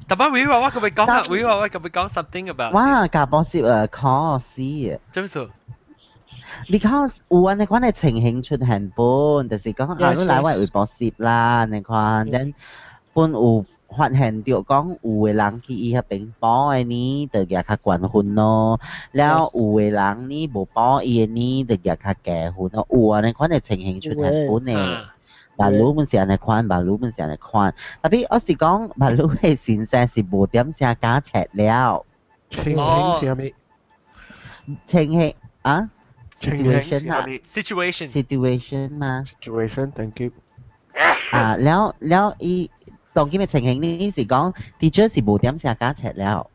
但係會話我咁樣講 something about。哇，教博士course 點數 ？Because 有啊，你講係情形出現本，就是講你來我會博士啦，你看，then 本有。發現到講有嘅人去伊迄邊報嘅呢，就夾較懸分咯。แล้ว有嘅人呢無報伊嘅呢，就夾較低分咯。有啊，你看嘅情形出現本嘅，馬路本是安尼看，馬路本是安尼看。特別我是講馬路嘅先生是無點寫假冊了。情形是咩？情形啊 ？situation 啊 ？situation 嘛 ？situation，thank you。แล้ว伊。當今嘅情形呢是講 teacher 是無點寫假冊了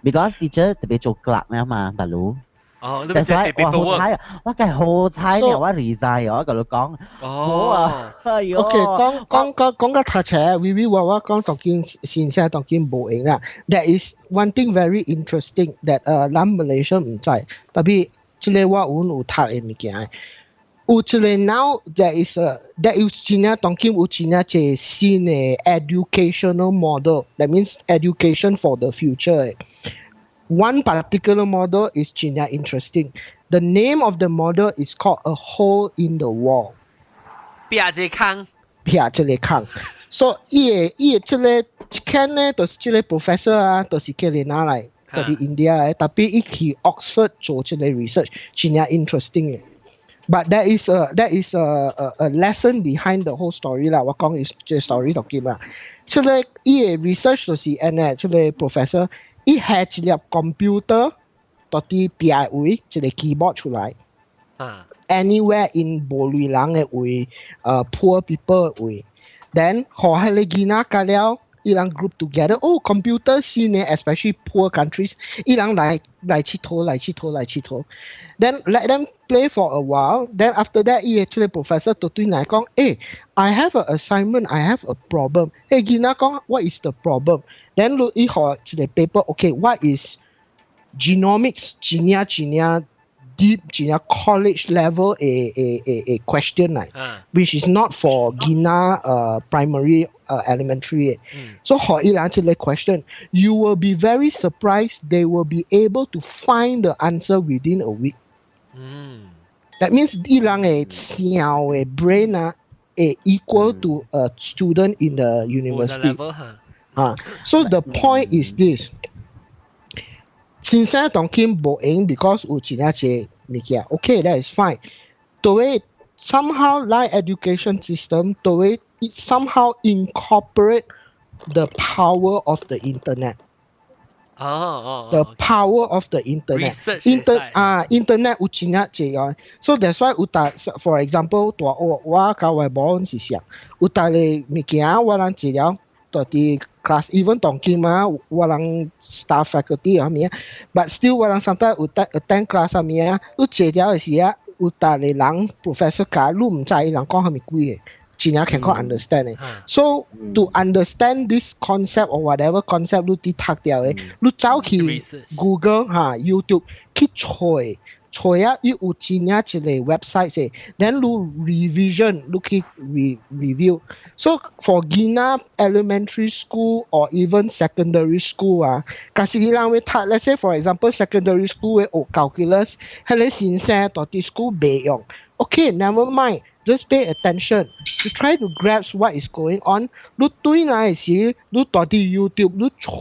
，because teacher 特別做 clerk 啦嘛，白佬。哦，你咪即係 paperwork。我梗係好彩嘅，我 resign 我同你講。哦。哎呦。OK， 講個讀冊 ，Vivi 話講當今先生當今無用啦。There is one thing very interesting that 咱 Malaysia 唔知，特別即個我有讀嘅物件。有一個 now there is 真係當今有真係一個新嘅 educational model. That means education for the future. One particular model is 真係 interesting. The name of the model is called a hole in the wall. 壁一個坑。壁一個坑。So 伊個這個坑呢，就是這個 professor 啊，就是叫你拿來，就是 India 嘅，特別伊去 Oxford 做這個 research， 真係 interesting 嘅。But there is a lesson behind the whole story 啦。我講係這 story 度見啦。即係伊個 research 就是誒，即係 professor 伊係一粒 computer 到啲壁位，一個 keyboard 出來。Anywhere in 無類人嘅位，poor people 嘅位。Then 學係你囡仔教了，伊人 group together。Oh computer 先呢 ，especially poor countries， 伊人來佚佗。Then let them play for a while. Then after that, actually professor 就對嚟講，I have an assignment. I have a problem. 囡仔講 what is the problem? Then 伊學一個 paper. Okay, what is genomics? 真係 deep, 真係 college level a question 嚟，which is not for 囡仔primary elementary. So 學伊人一個 question, you will be very surprised. They will be able to find the answer within a week. That means 伊人嘅小嘅 brain equal to a student in the university. So the point is this. 先生當今無用 because 有真係物件 ，OK that is fine. 就會 somehow like education system 就會 it somehow incorporate the power of the internet. The power of the internet. Internet 有真啊济哦。So that's why 有大 for example 大我甲我某人是啥，有大个物件我人治疗到啲 class even 當今啊，我人 staff faculty 啊咩 ，but still 我人 sometimes 有attend class 啊咩啊，你治療嘅時啊，有大個人 professor 教，你唔知人講係咪貴嘅。真係 can understand 嘅。So to understand this concept or whatever concept 你啲讀掉嘅，你走去 Google YouTube 去找啊，有真係一個 website 嘅， then 你 revision 你去 review。So for Gina elementary school or even secondary school 啊，假使佢人會讀 let's say for example secondary school 嘅學 calculus， 係你先生到啲 school 未用。Okay, never mind. Just pay attention. You try to grasp what is going on. 你對那時，你到啲 YouTube 你找，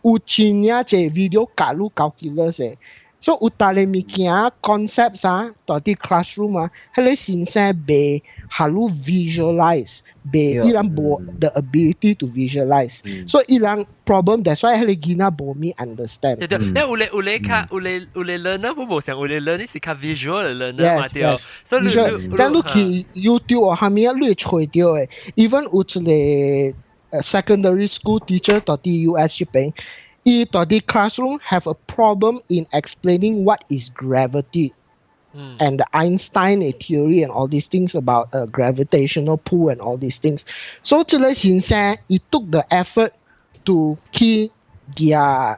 有真係隻 video 教你 calculus 嘅。So 有大個物件 concepts 啊，到啲 classroom 啊，係你先生未下你 visualize， 未依然冇 the ability to visualize。So 依然 problem that's why 係你見啊冇咪 understand。對，因為有你 learner 冇想有你 learner 是較 visual 嘅 learner 嘛對。所以你但你去 YouTube 或下面你找到嘅 ，even 有一個secondary school teacher 到啲 US 入邊。The classroom have a problem in explaining what is gravity and the Einstein theory and all these things about gravitational pull and all these things. So 這個先生he took the effort to 去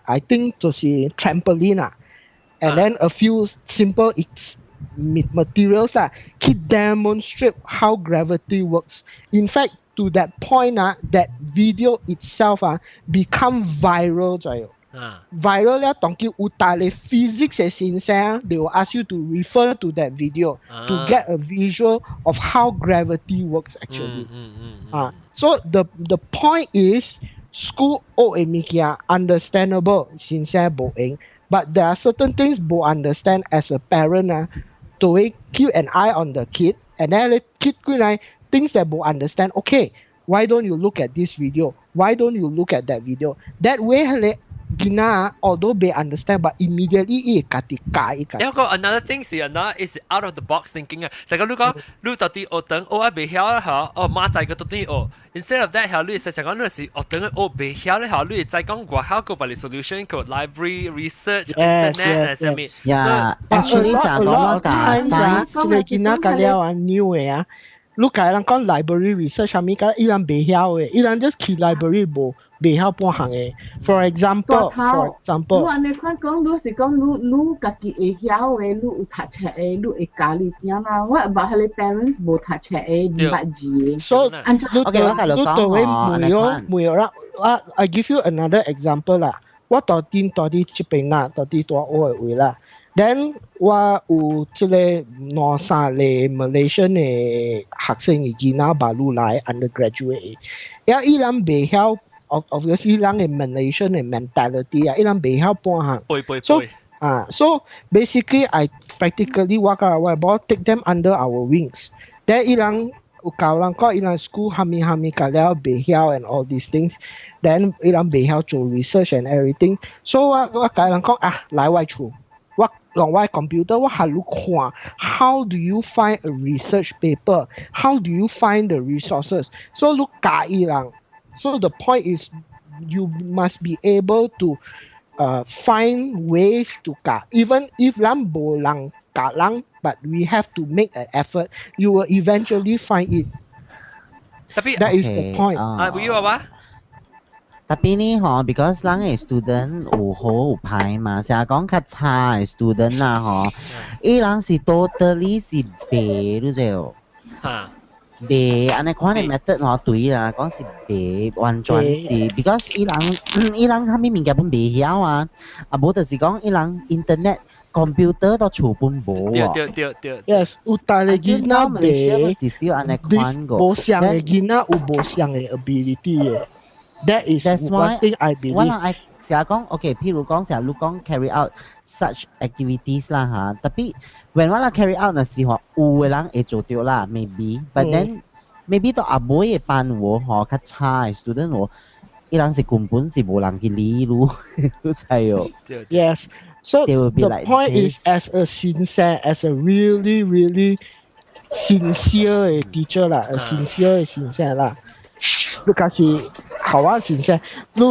I think 就是 trampoline and then a few simple materials to demonstrate how gravity works. In fact, to that point that video itself become viral 咗。Viral 咧，當叫有大嘅 physics 嘅先生 they will ask you to refer to that video to get a visual of how gravity works actually. So the point is school 學嘅物件 understandable 先生冇用 but there are certain things 冇 understand as a parent 就會 keep an eye on the kid and then the kid 佢嚟things that will understand. Okay, why don't you look at this video? Why don't you look at that video? That way, Gina, although they understand, but immediately another thing is out of the box thinking. Like你講，你到底學等學啊未曉嚇，馬仔個到底學。Instead of that 嚇，你實際講你是學等學未曉咧嚇，你再講外口個把你 solution 個 library research internet 上面。Yeah, actually 成個times 你見到個了new 嘅你講人講 library research 下面個伊人未曉嘅，伊人 just 去 library 未曉半行嘅。For example，你安尼款講，你是講你家己會曉嘅，你有讀冊嘅，你會教你點啦。我話係你 parents 冇讀冊嘅，唔捌字嘅。So， OK， 我繼續講沒有啦。I give you another example 啦。我到啲這邊啦，到啲大學嘅位啦。Then 我有這個兩三個 Malaysian 嘅學生嘅囡仔把路來 undergraduate， 伊人未曉 obviously 人嘅 Malaysian 嘅 mentality 伊人未曉半行。So basically I practically 我冇 take them under our wings。Then 伊人有教人講伊人 school 下面教了未曉 and all these things。Then 伊人未曉做 research and everything。So 我教人講來我厝。我用我 computer 我下路看 how do you find a research paper, how do you find the resources, so 你教伊人 so the point is you must be able to find ways to 教 even if 人冇人教人 but we have to make an effort, you will eventually find it. That is the point. Tapi ni because 人嘅 student 有好有歹嘛，成日講較差嘅 student 啦伊人是 totally 是白，你知無？白，安尼款嘅 method 對啦，講是白，完全是 because 伊人啥物物件本未曉啊，無就是講伊人 internet computer 都厝本無對。Yes， 有大個囡仔白，是 still 安尼款個。無相嘅囡仔有無相嘅 ability 嘅。That's one thing I believe. 我人成日講 OK， 譬如講成日你講 carry out such activities 啦嚇，特別 when 我人 carry out 嘅時候，有嘅人會做到啦 ，maybe，but then maybe 到阿妹嘅班喎，較差嘅 student 喎，伊人是根本是无人去理路，你知哦。Yes. So They will be the like point this. is, as a sincere, as a really, really sincere teacher 啦，a sincere 啦，你假是好啊 sincere，你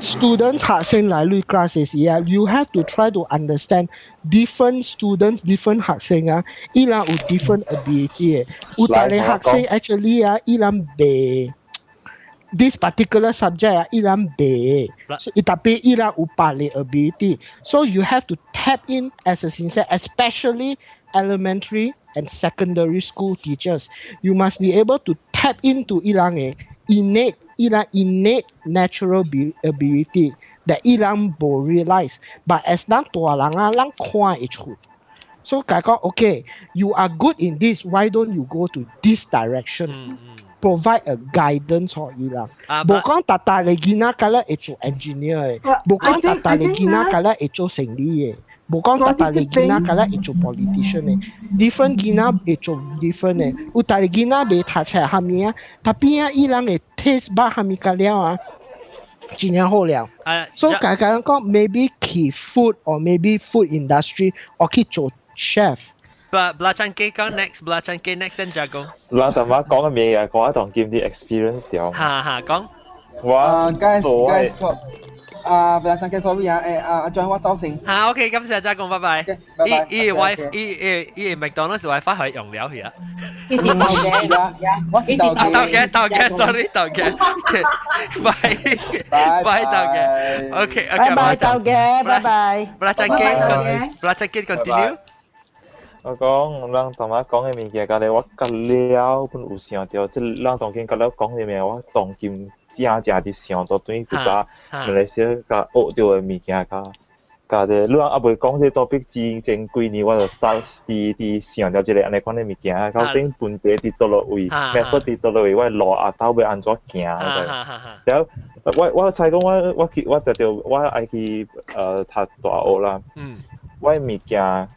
students 學生來你 class 時啊 ，you have to try to understand different students, different 學生啊，伊拉有 different ability 嘅，有大嘅學生 actually 啊，伊拉袂。This particular subject ilang be, so tapi ilang upale ability. So you have to tap in as a sincere, especially elementary and secondary school teachers. You must be able to tap into ilang innate natural ability that ilang bo realize. But as lang tua lang lang kwan ichu. So kaya okay, you are good in this. Why don't you go to this direction? Provide a guidance for ilang. Bukan tata lagi nak kalau itu engineer, bukan tata lagi nak kalau itu sendiri, bukan tata lagi nak kalau itu politician. Different gina itu different. Utara gina betacai hamia, tapi yang ilang taste bah hami kalau Jinya ho liao. So kadang-kadang kau maybe key food or maybe food industry or key chef. Belacan ke kau next dan jagung. 嗱，同我講嘅嘢啊，講一堂劍啲 experience 掉。哈，講。哇 guys，belacan ke sorry 啊，阿 John 我走先。嚇 ，OK， 感謝jagung，拜拜。依 McDonald's WiFi 係用了去啊。以前豆嘅，豆嘅 ，sorry 豆嘅，拜豆嘅 ，OK， 拜拜豆嘅，拜拜。Belacan ke continue。我講，咱同我講嘅物件，隔離我隔了本有想到，即咱當今隔了講嘅物，我當今正啲想到對嗰個馬來西亞個學到嘅物件，隔啲，你阿未講這 topic 之前幾年，我就 start 啲想到即個安尼款嘅物件，到頂本地啲倒落位 ，method 啲倒落位，我路阿頭要安怎行？然後我猜講我特別我愛去讀大學啦，我物件。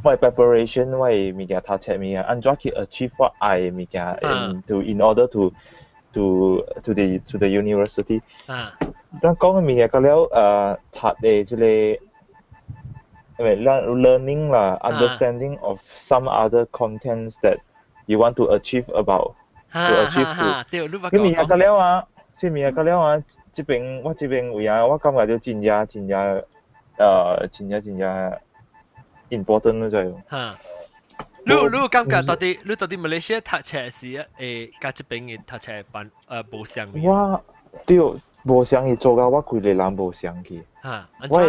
我 preparation 我物件讀冊物件，安怎去 achieve 我愛嘅物件，in order to the university。咱講嘅物件，到了讀嘅即個learning 啦 ，understanding of some other contents that you want to achieve about to achieve to。啲物件到了啊，即物件到了啊，這邊位啊，我感覺到真important 咯，就係。嚇，你感覺到底馬來西亞讀冊時甲這邊嘅讀冊班無相嘅。我對無相去做到我規個人無相去。嚇，我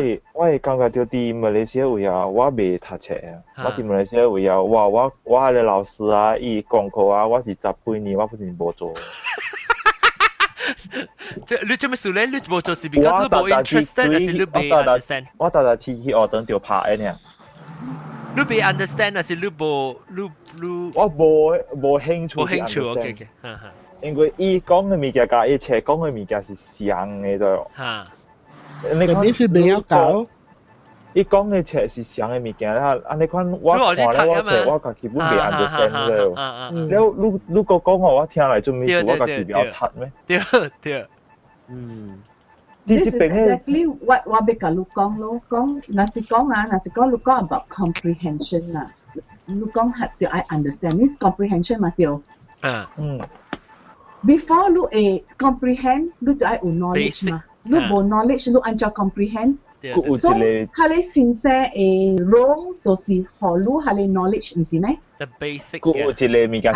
係感覺到啲馬來西亞位啊，我未讀冊啊。我啲馬來西亞位啊，哇！我係個老師啊，伊功課啊，我是10幾年，我不是無做。你做咩事咧？你無做是 because 你無 interested，還是你未 understand？我特特去學堂就拍嘅呢。你未 understand 還是你無？我無興趣。無興趣 ，OK， 因為伊講嘅物件甲伊冊講嘅物件是相嘅對。嚇。你是未有搞？伊講嘅冊是相嘅物件啦，安尼款我看咧我冊我家己本未 understand 咧。你個講我聽來做咩事？我家己唔要讀咩？對。This is exactly what 我要甲你講咯。講，若是講你講 about comprehension 啦，你講係要愛 understand，means comprehension 嘛對。Before 你會 comprehend，你就愛有 knowledge 嘛。你無 knowledge，你安怎 comprehend？所以佢哋先生嘅 role 就是互你佢哋 knowledge，唔是咩 ？The basic。佢有一個物件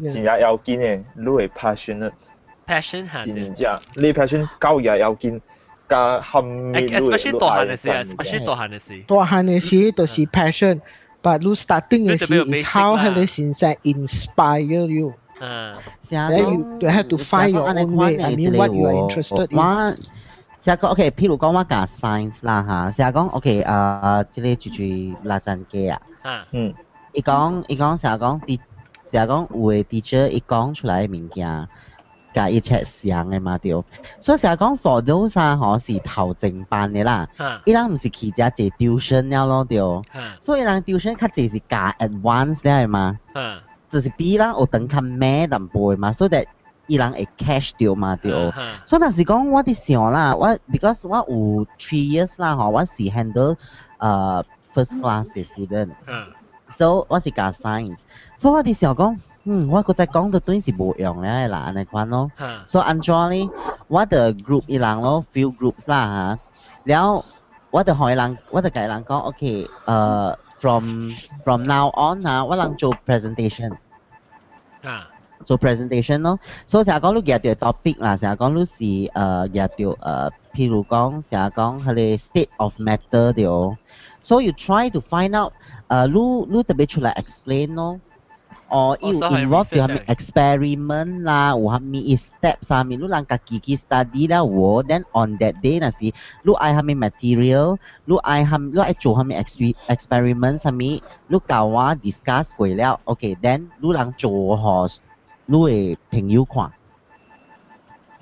真係要緊嘅，你會 passion 嚇。真正，你 passion 夠也要緊。especially 大漢嘅事 ，especially 大漢嘅事。大漢嘅事就是 passion， but you starting 嘅事 is how 佢哋先生 inspire you。Then you have to find your own way. I mean, what you are interested in. 成日講 OK， 譬如講我教 science 啦嚇，成日講 OK 即個住拉陣機啊。伊講成日講有個 teacher 伊講出來嘅物件。甲伊冊相嘅嘛對，所以成日講 for those 啊，嗬是頭前班嘅啦，伊人唔是去只坐 tuition 了咯對，所以人 tuition 較濟是加 advance 了係嘛，就是比人有等較咩淡薄嘛，所以that 伊人會 catch 到嘛對。所以若是講我哋想啦，我 because 我有3 years 啦吼，我是 handle first class 嘅 student， so 我是教 science， 所以我哋想講，我個再講到對是無用咧啦，安尼款咯。so 安怎呢？我的 group 伊人咯 ，few groups 啦嚇，然後我就同伊人，我就甲伊人講 ，OK， from now on 啊，我人做 presentation。做 presentation 咯，所以成日講你夾條 topic 啦，成日講你是夾條譬如講成日講佢哋 state of matter 條，so you try to find out 你特別出嚟 explain 咯，有 involve 條係咪 experiment 啦，有係咪 step 上面，你人家自己 study 啦喎 ，then on that day 那時你愛係咪 material， 你愛做係咪 experiment 係咪，你教我 discuss 過了 ，OK，then 你人做好。你會朋友看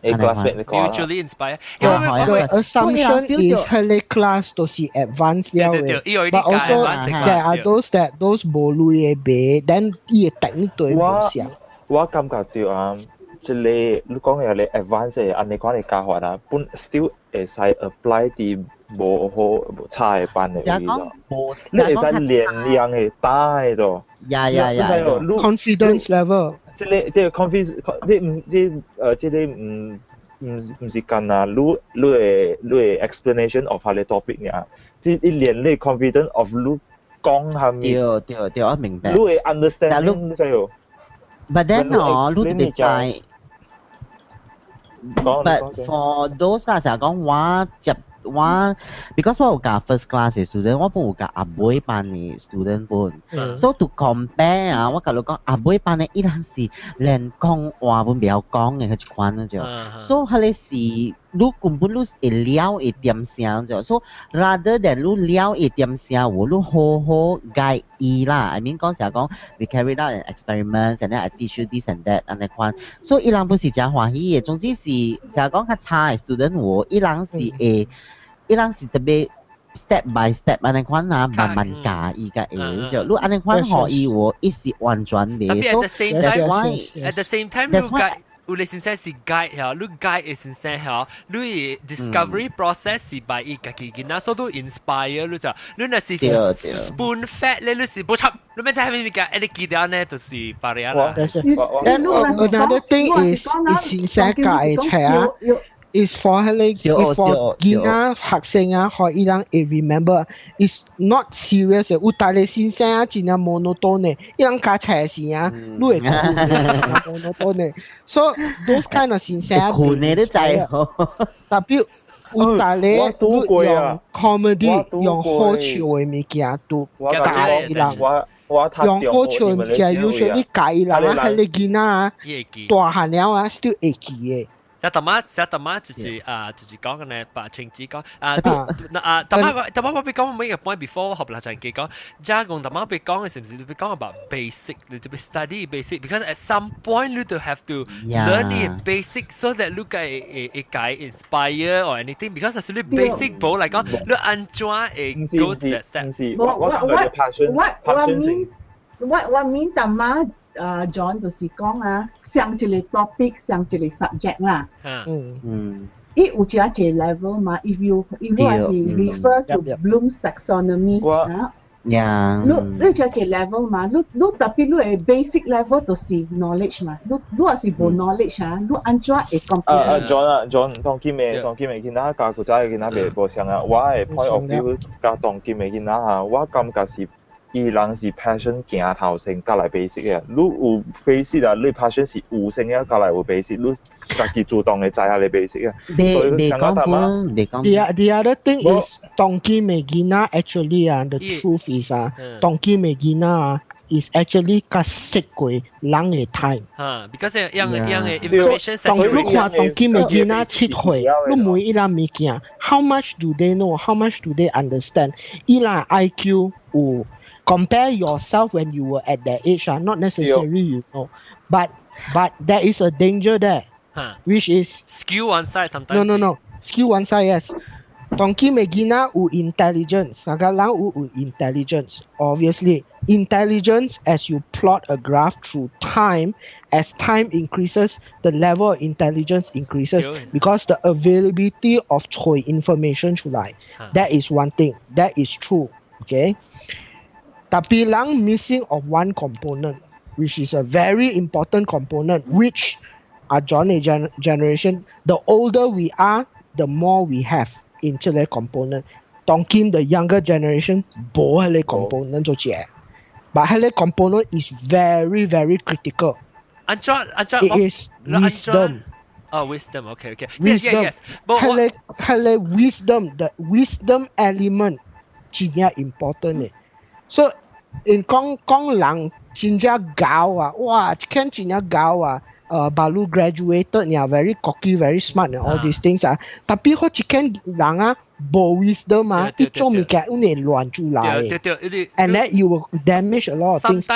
classmate 你看 mutually inspire the assumption is 佢哋 class 都是 advanced 了嘅 but also there are those 無類嘅別 then 伊嘅technique 對唔上我感覺到啊即係你講嘅你 advanced 嘅安尼講嘅教法啊本 still 會使 apply 啲無好差嘅班嘅嘢咯你會使練樣嘅大嘅confidence level即係 confidence 即係唔是緊啊，你嘅 explanation of 下你 topic 啊，即係練你 confidence of 你講下面。對，我明白。你會 understand 你知喎。But then 你特別在。But for those 啊，成日講我 because 我有教 first class 嘅 student， 我本有教阿妹班嘅 student 本。So to compare 啊，我甲你講阿妹班嘅伊人是連講話本袂曉講嘅迄一款嗰種。So 佢哋是你根本你會了一點聲咗。So rather than 你了一點聲，你好好 guide 伊啦。I mean 講成日講 we carried out an experiment and then I teach you this and that 安尼款。So 伊人不是真歡喜嘅，總之是成日講較差嘅 student， 伊人是會。伊人是特別 step by step 安尼款啊，慢慢教伊個嘢就，你安尼款學伊喎，伊是完全袂。但係 at the same time， 你解，有啲先生是 guide 嚇，你 guide 嘅先生嚇，你 discovery process 是 by 伊家己囡仔，所以 inspire 你就，你若是 spoon fed 咧，你是冇插，你咩睇咩嘅，你記得呢，就是巴黎啦。Another thing is 先生教嘅冊啊。is for 囡仔學生啊，學伊人會 remember is not serious 嘅，有大個先生啊，真係 monotone 嘅，伊人教冊時啊，你會講 monotone， so those kind of 先生啊，困你都知特別有大個用 comedy 用好笑嘅物件都教伊人，用好笑嘅物件要求你教伊人啊，係你囡仔啊，大漢了啊 still 會記嘅。Saya temat就是講嘅呢，把情子講temat我俾講每個 point before 學啦就係講，加講temat 俾講嘅是唔是你俾講 about basic， 你就俾 study basic because at some point you do have to learn it basic so that you can inspire or anything because actually basic 冇嚟講，你安怎會 go to that step？ 我面temat John 就是講啊，上一個 topic， 上一個 subject 啦。伊有一個 level 嘛 ，if you 係 refer to Bloom's taxonomy 啊，你一個 level 嘛，你特別你係 basic level 就是 knowledge 嘛，你係是無 knowledge 啊，你安怎會 compare？ John 當今嘅囡仔教古仔嘅囡仔袂相啊，我嘅 point of view 教當今嘅囡仔啊，我感覺是。伊人是 passion 行頭先，教嚟 basic 嘅。你有 basic 啊，你 passion 是有性嘅，教嚟有 basic， 你家己主動嘅知下你 basic 嘅。未講本，未講。The other thing is 當今嘅囡仔 actually 啊 ，the truth is 啊，當今嘅囡仔啊 is actually 較識過人嘅 time。because 樣嘅 information。你看當今嘅囡仔7歲，你問伊人物件 ，how much do they know？ How much do they understand？ 伊人 IQ 有。Compare yourself when you were at that age, not necessarily you know, but there is a danger there, which is skew one side sometimes. No, skew one side yes. 當今嘅囡仔有 intelligence， 那個人有 intelligence， obviously intelligence as you plot a graph through time. As time increases, the level of intelligence increases because the availability of information 出来. That is one thing. That is true. Okay. Tapi lang missing of one component, which is a very important component, which our generation, the older we are, the more we have in 这类 component. Tongkim the younger generation, 冇迄类 component 做嘢. But 迄类 component is very, very critical. It is wisdom. Oh, wisdom. Okay. Wisdom. Yes. But 迄类 wisdom, the wisdom element 真係 important 嘅. So in 講人真正高啊，哇，這間真正高啊。baru graduated ni very cocky, very smart and all these things ah. Tapi kau chicken lang ah, bo wisdom ah, itu mikir ini luan julai. And that you will damage a lot of things.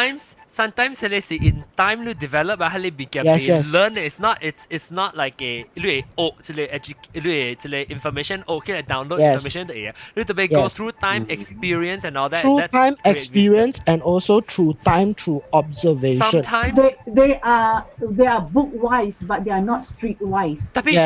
Sometimes in time you develop learn it's not like a information okay download information you go through time experience and all that. Through time experience and also through time through observation. Sometimes they are book wise but they are not street wise. Tapi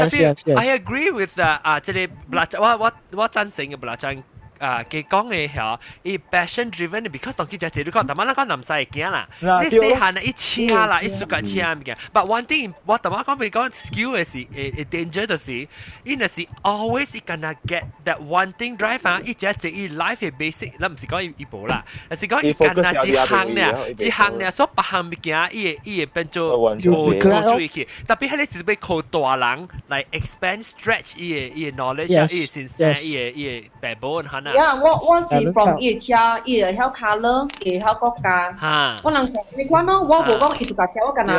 I agree with what I'm saying Belacang. 佢講嘅係伊 passion driven because 當佢只你講，但係咱講男仔驚啦，你細漢啊，一車啦，一suka車唔驚。But one thing，我但係講俾講 skill 嘅是danger 就是，伊那是 always 伊gonna get that one thing drive 啊，伊只伊 life 嘅 basic，咱唔是講伊無啦，而是講伊 gonna 一行呢，所別行物件伊會變做無注意去。特別係你是要靠大人來 expand stretch 伊嘅 knowledge 啊，伊嘅先生，伊嘅 backbone 嚇。我是 from 伊車，伊會曉 colour， 伊會曉國家。我人講你看咯，我無講藝術家車，我干那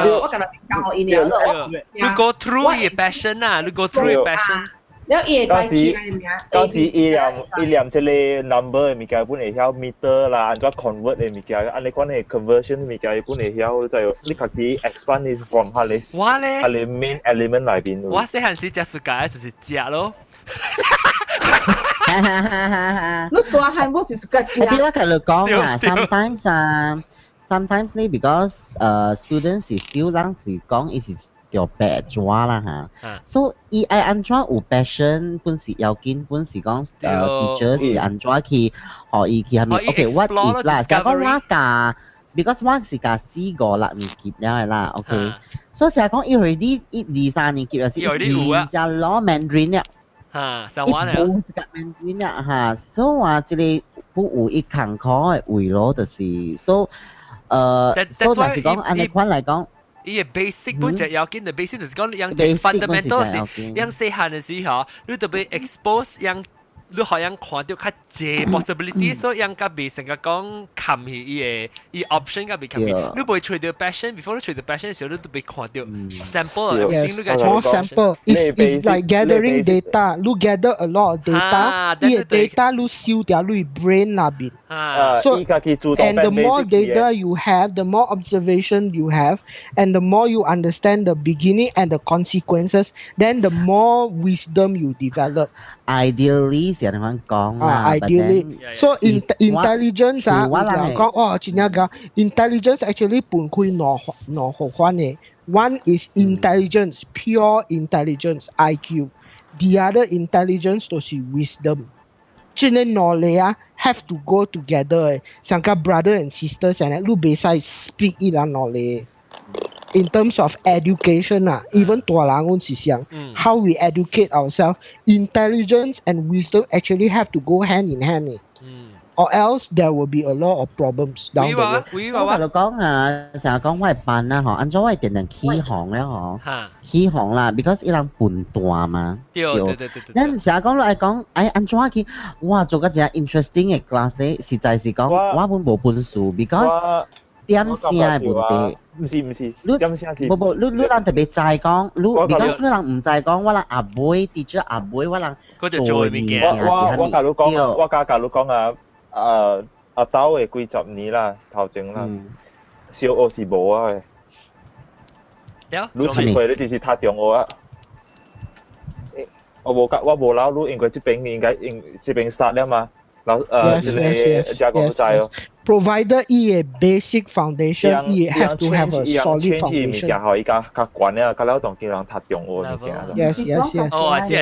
教伊了咯。You go through 伊 passion 啊，你 go through 伊 passion。了伊會在車嘅名。當時伊念即個 number 嘅物件，本會曉 meter 啦，按怎 convert 嘅物件，按你講係 conversion 物件，本會曉就係你家己 expand is from 下你main element 裏邊。我細漢時只暑假就是食咯。你大漢我是個食。我同你講啊 ，sometimes 呢 because students 是 still 人是講伊是叫白抓啦嚇，所以伊愛安怎有 passion， 本是要緊，本是講teacher 是安怎去學伊去下面。OK，what is 啦？成個我教 ，because 我是教4、5、6年級了啦。OK，所以成日講伊 already 2、3年級是已經攞 Mandarin 了。上灣嚟。冇是教 Mandarin 啦嚇，所以話這裡不有一坎坷嘅為咯，就是所以但是講按你款嚟講。伊個 basic 本就要緊嘅 basic 就是講樣最 fundamental 是樣細漢嘅時候，你特別 expose 樣，你好像看到較濟 possibility， 所以樣甲別成個講冚去伊個 option 甲別冚去，你唔會隨到 passion，before 你隨到 passion 嘅時候，你特別看到 sample，everything 你 sample is like gathering data， 你 gather a lot of data， 伊個 data 你收掉你 brain 那邊。So and the more data you have, the more observation you have, and the more you understand the beginning and the consequences, then the more wisdom you develop. Ideally 是人講啦 ideally so intelligence 啊我人講哦真係㗎 intelligence actually 分開兩個款嘅 one is intelligence pure intelligence IQ the other intelligence 就是 wisdom 這個knowledge 啊 have to go together 像個 brother and sisters 咁樣你唔使 speak 一樣 knowledge in terms of education even 大人我是想 how we educate ourselves intelligence and wisdom actually have to go hand in hand or else there will be a lot of problems down the road 我同你講啊成日講我係笨啦嗬按咗我係定定起行咧嗬起行啦 because 伊人笨大嘛對成日講落嚟講按咗去哇做個只 interesting 嘅 class 實在是講我本冇本數 because點聲嘅問題，唔是，你點聲是。冇，你人特別在講，你 because 你人唔在講，我人阿妹 teacher 阿妹，我人做物件。我教你講，我教你講啊，阿豆嘅幾十年啦，頭前啦，小學是冇啊嘅。你前輩你就是讀中學啊。我冇撈，你應該這邊應該這邊 start 了嘛。加工在哦。Provided 伊个 basic foundation，伊 have to have a solid foundation。好，伊较悬咧，甲了当今人读中学物件。Yes。哦，是，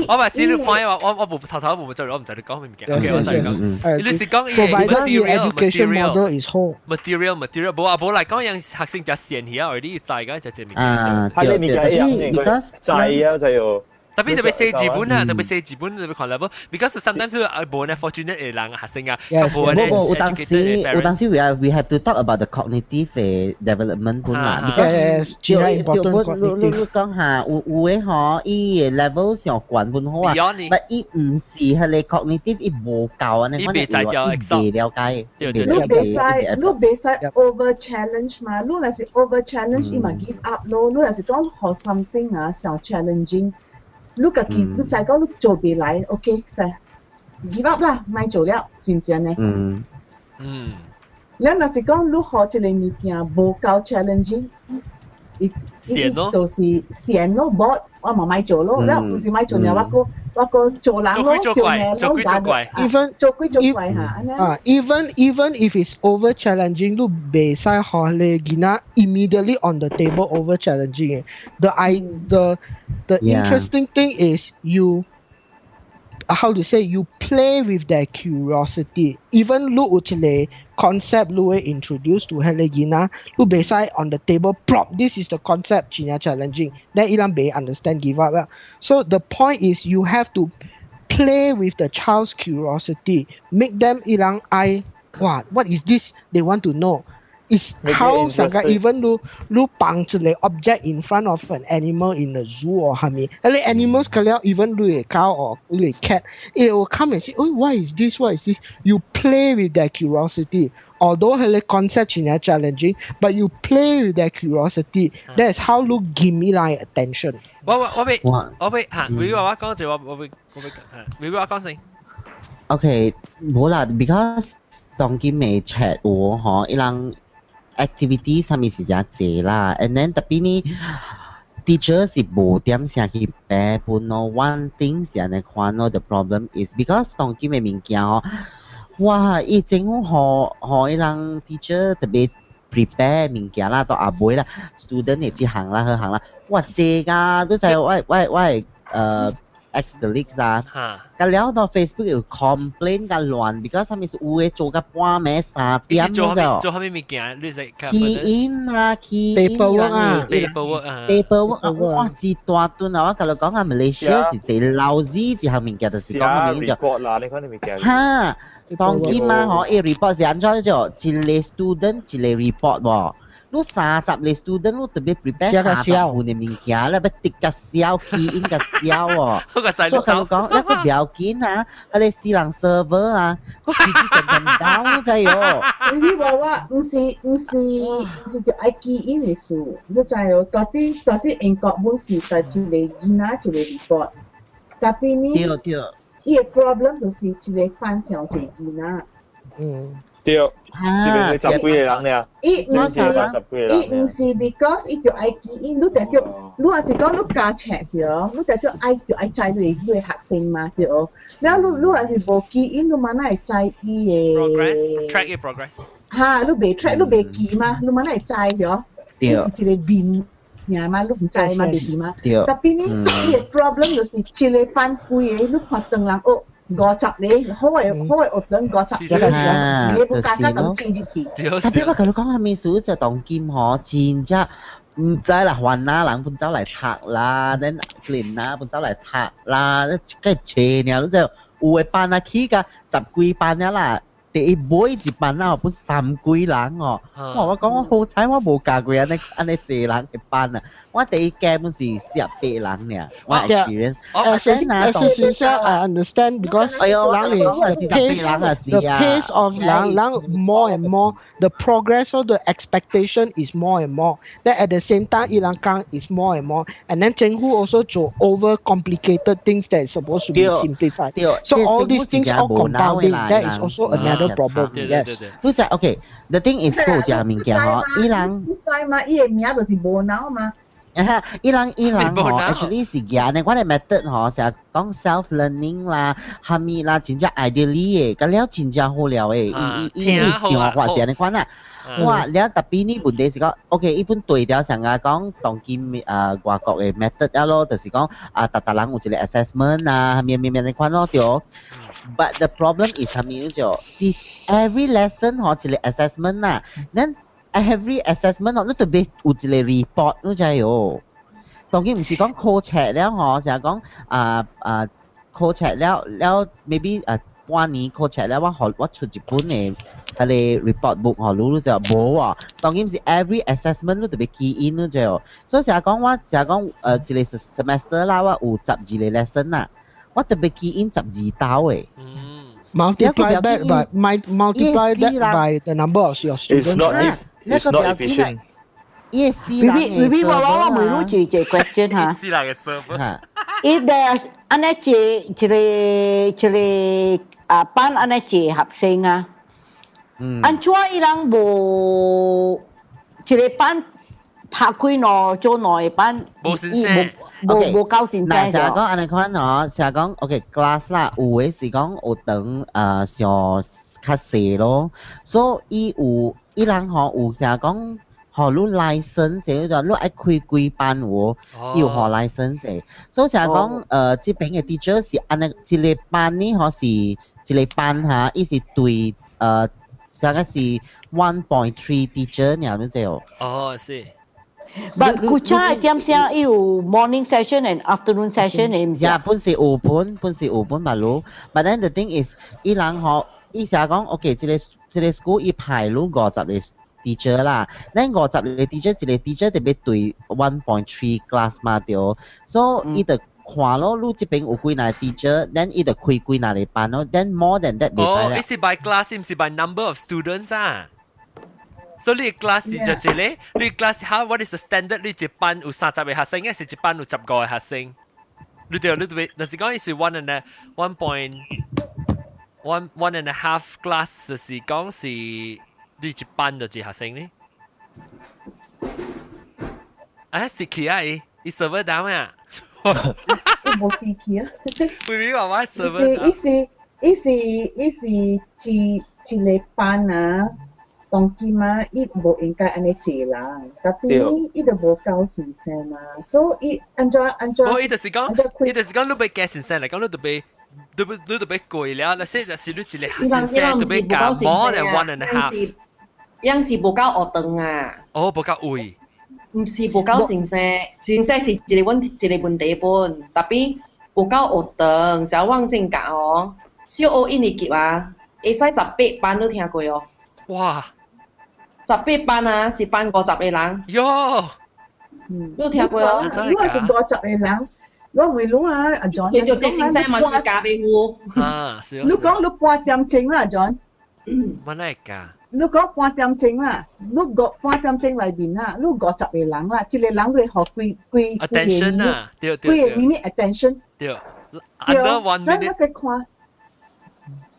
我咪先你講我冇頭冇做，我唔知你講咩物件。OK， 我知你講。你是講 Provided education model is whole。material，冇嚟講樣學生就線起啊，而啲在嘅就係物件。係你物件一樣，在啊就有。特別寫字本啊，特別寫字本特別看 level，because sometimes 冇呢 fortunate 嘅人學生啊，冇有當時 we have to talk about the cognitive development 本啦 ，because 你講下有嘅嗬，伊 level 上懸本好啊，但伊唔是係你 cognitive 伊無夠啊，你可能伊未了解，你別使 over challenge 嘛，你若是 over challenge 伊咪 give up 咯，你若是講學 something 啊，上 challenging。你自己，你再講你做唔嚟 ，OK， give up 啦，唔做了，是唔是呢？你若是講你學一個物件無夠 challenging， 就是閒咯 ，board 我咪做咯，你唔是咪做呢？我個做人咯，做怪嚇。Even if it's over challenging， 你未使學你囡仔 immediately on the table over challenging。The interesting thing is you play with their curiosity. Even 你有一個 concept 你會 introduce to 迄個囡仔，你未使 on the table plop this is the concept 真係 challenging， then 伊人未 understand give up 啦。So the point is you have to play with the child's curiosity, make them 伊人愛what is this they want to know。Is how sangka even 你放一個 object in front of an animal in the zoo or 係咪？而啲 animals 佢了 even 你個 cow or 你個 cat， it will come and say, oh what is this? What is this? You play with their curiosity. Although 係個 concept 係 challenging, but you play with their curiosity. That is how you give me like attention. 我俾嚇，你話講就我俾你話講先。OK， 冇啦 ，because 當今未 chat 我嗬，伊人。activity 上面是真濟啦 ，and then 特別呢 teacher 是無點成去背本咯。One thing 是安尼看咯 ，the problem is because 當今嘅物件哦，哇！伊政府互伊人 teacher 特別 prepare 物件啦，到後尾啦 ，student 嘅一行啦、好行啦，哇！濟㗎，都就係ex colleagues 啊，咁了到 Facebook 又 complain 㗎亂 ，because 上面是有嘅做到半暝3點咗。做咩物件？你係 key in 啊 ，key paperwork 啊 ，paperwork 哇！一大段啊，我同你講啊，Malaysia 是第老師一項物件，就是講嘅就 report 啦，你講啲物件。嚇，當今嘛，嗬，伊 report 是安怎咗？一個 student 一個 report 喎。你30個 student 你特別 prepare 30份嘅物件，你要滴個笑 key in 個笑喎。所以佢講，你個條件啊，佢哋私人 server 啊，佢自己咁down 啫喎。你話話唔是條愛 key in 嘅事，你就係到底英國本是就一個囡仔一個 report， 特別呢，伊個 problem 就是一個反向一個囡仔。對，即係10幾個人咧。伊唔是 because 伊條愛記憶，你得着，你若是講你加尺是哦，你得着愛知你學生嘛對哦。然後你若是無記憶，你嘛哪會知伊嘅 progress，track 嘅 progress。嚇，你未 track， 你未記嘛，你嘛哪會知對哦？對。伊是一個面嘢嘛，你唔知嘛，未記嘛。對。特別呢，伊個 problem 就是一個班規嘅，你看當人學。50你好係學等50你冇大家咁黐入去。特別我同你講下面數就當劍嗬，真正唔知啦，還啦人本走嚟讀啦，等連啦本走嚟讀啦，梗係斜呢，就有嘅班啊起㗎10幾班啦。第一每一班啦，本3幾人哦。我講我好彩，我冇教過安尼濟人嘅班啊。我第一屆本是48人呢。我 experience。I understand because the pace of 人 more and more, the progress of the expectation is more and more. Then at the same time, 伊人講 is more and more. And then 政府 also 做 over complicated things that is supposed to be simplified. So all these things all compounding. That is also another problem. Yes. 你就 OK，the thing is 好只物件嗬，伊人你知嘛？伊個名就是無腦嘛。伊人吼 ，actually 是嘅，你我哋 method 吼，成日講 self learning 啦，下面啦，真正 ideally 嘅，咁了真正好了誒，伊想話是你看啦，哇，了特別呢問題是講 ，OK， 一般對調成日講當今外國嘅 method 啊咯，就是講特人有一個 assessment 啊，面你看咯對。But the problem is 下面就every lesson 吼一個 assessment 啦，咱every assessment 你特別有一個 report 你知喎。當然唔是講 call check 了嗬，成日講call check 了 maybe 半年 call check 了我出一本嘅係你 report book 嗬，你就冇喎。當然是 every assessment 你特別 key in 你知喎。所以成日講我成日講一個 semester 啦，我有12個 lesson 啦，我特別 key in 12道嘅。Multiply that by the number of your students. It's not efficient. Yes, Maybe我每路一個 question 哈。If there's 安尼一個班安尼一個學生啊，安怎伊人無一個班拍開咯，做內班無先生，無夠先生。成日講安尼看哦，成日講 OK class 啦，有嘅是講有等上較細咯，所以伊人吼有成日講。學你 license 就你愛開幾班喎，要學 license。所以成日講這邊嘅 teacher 是按一個班呢，可是一個班嚇，伊是對成個是 1.3 teacher 然後就。哦，是。But 古早點先有 morning session and afternoon session 嘅唔是？呀，本是有本嘛咯。But then the thing is，伊人學，伊成日講 OK，一個 school 伊排路50個。teacher 啦，咱50個 teacher 一個 teacher 特別對 1.3 class 嘛對，所以伊就看咯，你這邊有幾那 teacher，then 伊就開幾那個班咯 ，then more than that 袂使啦。哦，伊是 by class，伊唔是 by number of students 啊。所以你 class 是就一個，你 class how what is the standard？ 你一班有30個學生，還是一班有15個學生？你對，就是講伊是 one and a half class， 就是講是。你一班就一學生呢？是去啊！伊 server down 啊！冇事去啊！妹妹話我 server down。伊是一個班啊，當今啊，伊無應該安尼做人，但係伊就無夠先生啊，所以按照。哦，伊就是講你袂加先生嚟講，你特別貴了，那些就是你一個先生特別加 more than 1 and a half。樣是無夠學堂啊！哦，無夠位，唔是無夠先生，先生是一個問題本，特別無夠學堂，小王正教哦，小學一年級啊，會使18班都聽過哦。哇！18班啊，一班50個人。喲！都聽過哦。如果是50個人，我唔รู้啊，阿 John。你做先生嘛是加俾我。啊，是。你講你半點鐘啦 ，John。乜嚟㗎？你講半點鐘啦，你個半點鐘裏邊啦，你50個人啦，一個人你學幾 attention 啊，對，幾 minute attention， 對 ，under 1 minute， 咱個看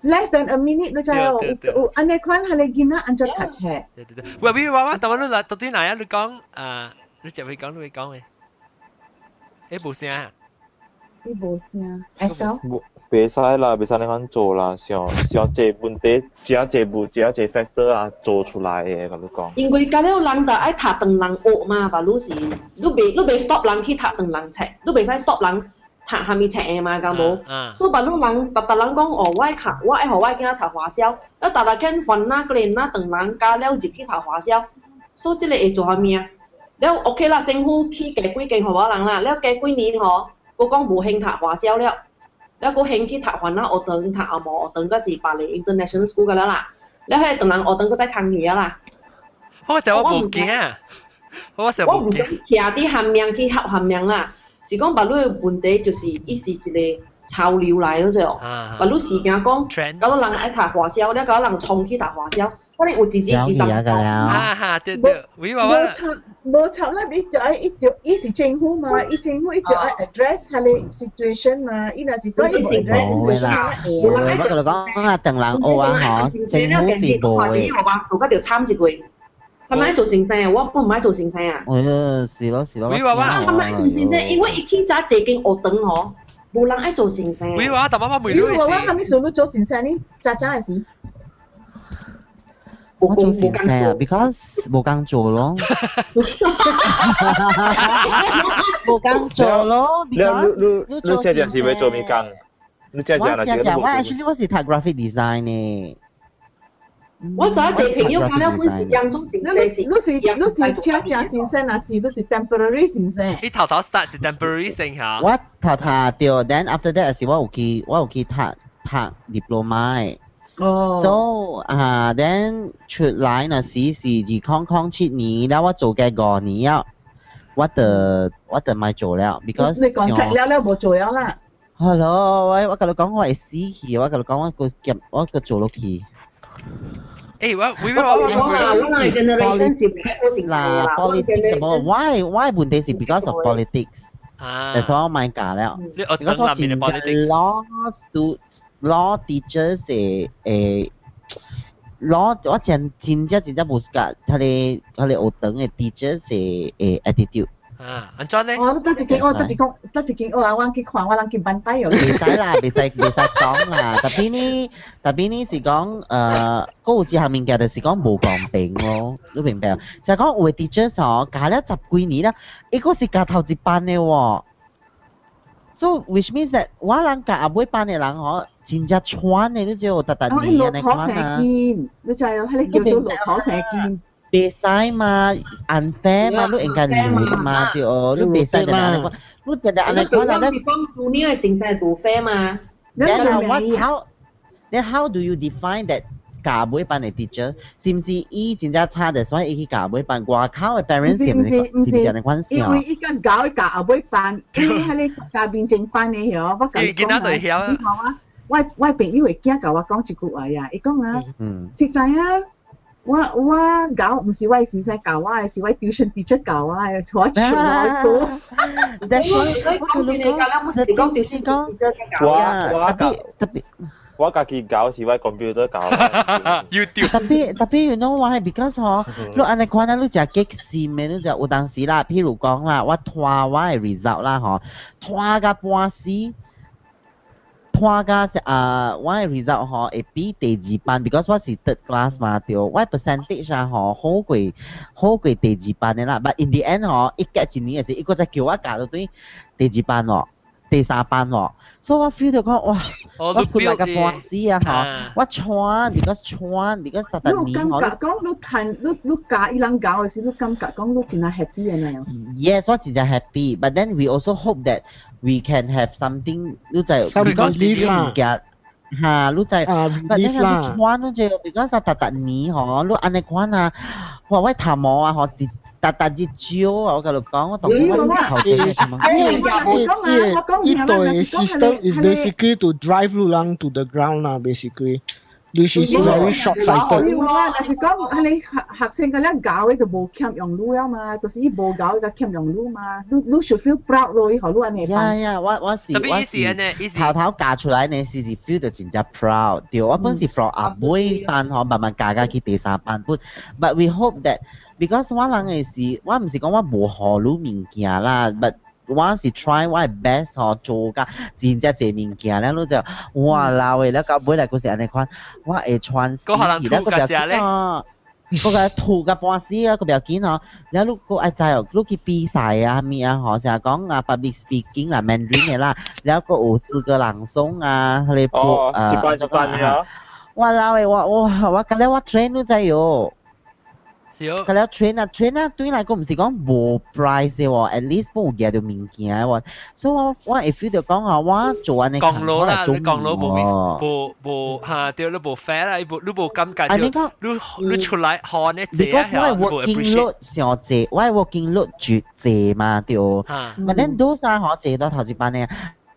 less than a minute 你就有，安尼看係你見啦，按照讀冊。對，喂，比如話，但係你到底哪樣？你講你就會講嘅，冇聲啊？冇聲，誒袂使啦，袂使你咁做啦，上這問題，只一個 factor 啊做出來嘅，咁你講。因為家了人就愛讀長人學嘛，吧？你是你袂 stop 人去讀長人冊，你袂使 stop 人讀下面冊嘅嘛，咁無。所以吧，你人人講哦，我愛學我囡仔讀華小，了逐間還那個人那長人加了入去讀華小，所以這個會做下面啊？了 OK 啦，政府去加幾間互我人啦，了加幾年吼，我講無興讀華小了。แล้วก็เฮงที่ถักวันน่ะอดเติงถักเอาหมออดเติงก็สี่ปาเลย international school กันแล้วล่ะแล้วให้ตรงนั้นอดเติงก็จะทางนี้ล่ะเพราะว่าจะว่าบุกเนี่ยเพราะว่าจะบุกเนี่ย其他啲含名去學含名啦是講把你嘅問題就是伊是一個潮流來嗰種把你時間講搞到人愛讀華小แล้ว搞到人衝去讀華小可能有自己幾多對冇錯啦，伊是政府嘛，政府一定要 address 下你 situation 嘛，伊若是講伊 address situation 啦，我就講啊，等人學啊，嗬，政府是無嘅。做嗰條參一個，係係咪做先生啊？我唔係做先生啊。是咯。喂娃娃，係咪做先生？因為一天早借經學等我，冇人愛做先生。喂娃娃，但媽媽沒你娃娃係咪想要做先生呢？渣係時。我做先生啊 ，because 冇工做咯，冇工做咯。你姐姐是會做咩工？你姐姐那時候我 actually 我是讀 graphic design 呢。我就借朋友講了，本是兩種先生，你是假先生啊，是都是 temporary 先生。你頭 start 是 temporary 先嚇。我頭對 ，then after that 是我有去讀 diploma。So then 出來那時是2007年，แล้ว我做嘅5年啊，我就咪做了 ，because 你講出了冇做了啦。Hello，我同你講我係死氣，我同你講我個做落去。誒，我係 generation 是嗱 politics 冇 why 問題是 because of politics。That's why 我咪嫁了。because 我真係 law teachers law 我真冇㗎，佢哋學堂嘅 teachers attitude。安怎咧？我得一件，我去看，我人去班底袂使啦，袂使講啦。特別呢是講嗰有一項物件就是講無公平咯，你明白？就係講有嘅 teachers 哦，教了10幾年啦，伊個是教頭一班嘅喎。So which means that 我人教後尾班嘅人哦，真正串嘅，你知有特年嘅講啊。你就係喺你叫做駱駝射箭。袂使嘛 ，unfair 嘛，你應該亂嘛，對哦，你袂使就安尼講，你就安尼講啦。你講做呢個先生無 fair 嘛？Then how do you define that 教尾班嘅 teacher 是唔是伊真正差的，所以伊去教尾班？外口嘅 parents 是唔是安尼關係？因為伊間教尾班，因為喺你教變正班嘅喎，我講你講啊，我朋友會驚教我講一句話呀，伊講啊，實在啊。我教唔是我先生教我，係我 tuition teacher 教我，我全我讀。但係我家己教是我 computer 教。特別 you know why？ because 你安尼看啦，你真激心嘅，你就有當時啦，譬如講啦，我拖我嘅 result 啦，拖到半死。拖到我嘅 result 會比第2班 ，because 我是 third class 嘛，對，我 percentage 好過第2班嘅啦。But in the end 一隔一年嘅時，伊個再叫我教到對第2班喎，第3班喎，所以我 feel 到講哇，我本來個半死啊，我串 because 特年你感覺講你看你教伊人教嘅時，你感覺講你真係 happy 嘅呢 ？Yes， 我真係 happy，but then we also hope that。We can have something， 你就 because 你唔夾嚇，你就但係你穿你就 because 特年嗬，你安尼看啊，我頭毛啊嗬，特之招啊，我同你講，我同你講頭嘅什麼？一對 system is basically to drive 路人 to the ground 啦 ，basically。This is very short-sighted。但是講你學生嘅咧教嘅就冇欠用路啊嘛，就是伊冇教嘅欠用路嘛，你 should feel proud 咯，以後你安尼班。呀，我是頭頭教出來呢，是 feel 到真正 proud。對，我本是 from 阿妹班嗬，慢慢教去第3班半。But we hope that because 我人嘅是，我唔是講我冇學路物件啦 ，but 我是 try 我係 best 做㗎，真正濟物件咧，你就哇鬧嘅，แล้ว到尾嚟嗰時安尼看，我會傳死，而家個表見哦，嗰個吐嘅半死啊，個表見哦，แล้วลูกก็อาจารย์ลูก去比賽啊，咪啊，嗬，成日講啊 public speaking 啦 Mandarin 嘅啦，แล้วก็試個朗誦啊，佢哋播一班嘅，我鬧嘅，我今日我 train 都真有。佢哋 train 啊，對嚟講唔是講無 price 嘅喎 ，at least 冇嘢到物件喎，所以我會 feel 到講啊，我做安尼講路啦，你講路冇嚇，對你冇 fair 啦，你冇感覺到，你出來學呢這啊，我 working load 上濟，我 working load 絕濟嘛，對，但係都曬學濟到頭一班嘅。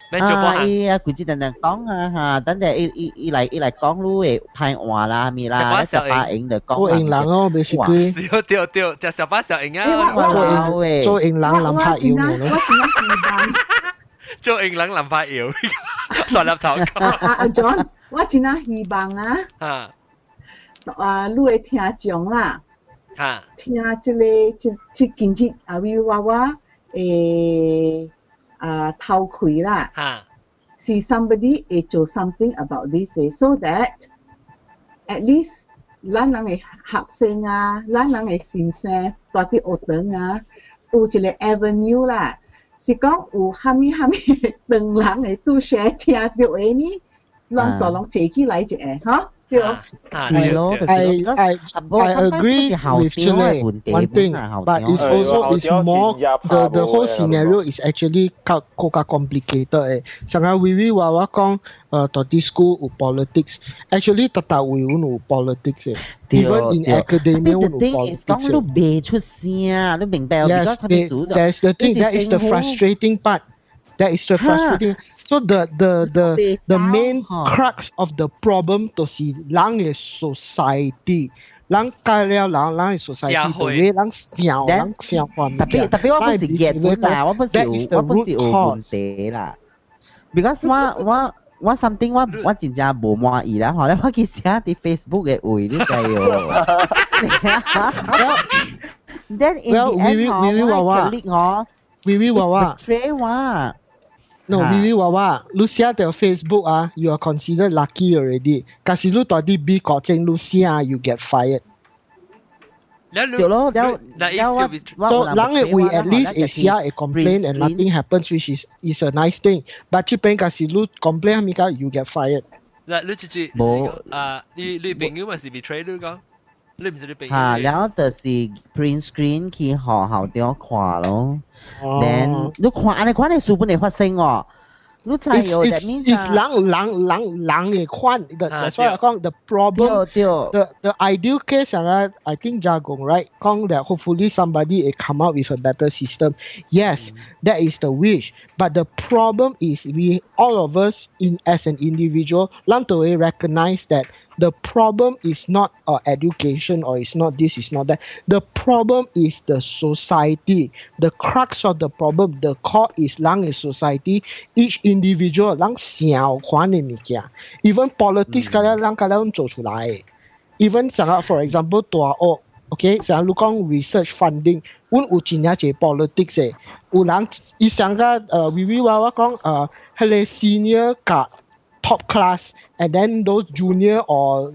伊啊，佢只等講啊嚇，等陣伊嚟講路嘅派話啦，咪啦，小巴影就講。做英人咯，basically。對，就小巴小英啊。做英人諗拍搖嘅。做英人諗拍搖，大粒頭。阿 John， 我真係希望啊，你會聽眾啦。听这今日微娃娃头开啦，是 somebody 会做 something about this so that at least 咱人嘅學生啊，咱人嘅先生大啲學堂啊，有一個 avenue 啦，是講有蝦米當人會都share聽到嘅呢，讓大人自己來一個，嚇。對咯，係咯，I agree with Chile one thing, but it's also is more the whole scenario is actually 較complicated 誒。成日微話講到啲 school 有 politics， actually 特會有 politics 誒。Even in academia 有 politics。講你未出聲，你明白？ Yes, that's the thing. That is the frustrating part. That is the frustrating. So the main crux of the problem 就是人嘅 society， 人改了人嘅 society， 就會人想法。特別我不是結婚啦，我不是有問題啦。Because 我 something 我真正無滿意啦，後來我去寫啲 Facebook 嘅位，你知喎。Then in the end 我 click 我 betray 我。No, Vivi Wawa, lu share the Facebook you are considered lucky already. Kasi lu tadi bi ko cheng lu share, you get fired. So lang we at least is share a complaint and nothing happens, which is a nice thing. But 去邊kasi lu complain mika, you get fired. 嗱，你直接你朋友咪是 betray 你講，你唔是你朋友。然後就是 print screen 去學校點看咯。Then 你看你書本嚟發生喎。It's lang kwan. That's why I call the problem. The ideal case, I think Jagong, right? Kong that hopefully somebody will come up with a better system. Yes, that is the wish. But the problem is we all of us as an individual, lang to recognize that the problem is not education or it's not this, it's not that. The problem is the society. The crux of the problem, the core is lang is society. Each individual lang 小款的物件。Even politics lang 做出來。Even for example 大學 ，OK， 像你講 research funding， 我有真正一 politics 嘅，有人伊想個微話講迄個 senior 甲 top class and then those junior or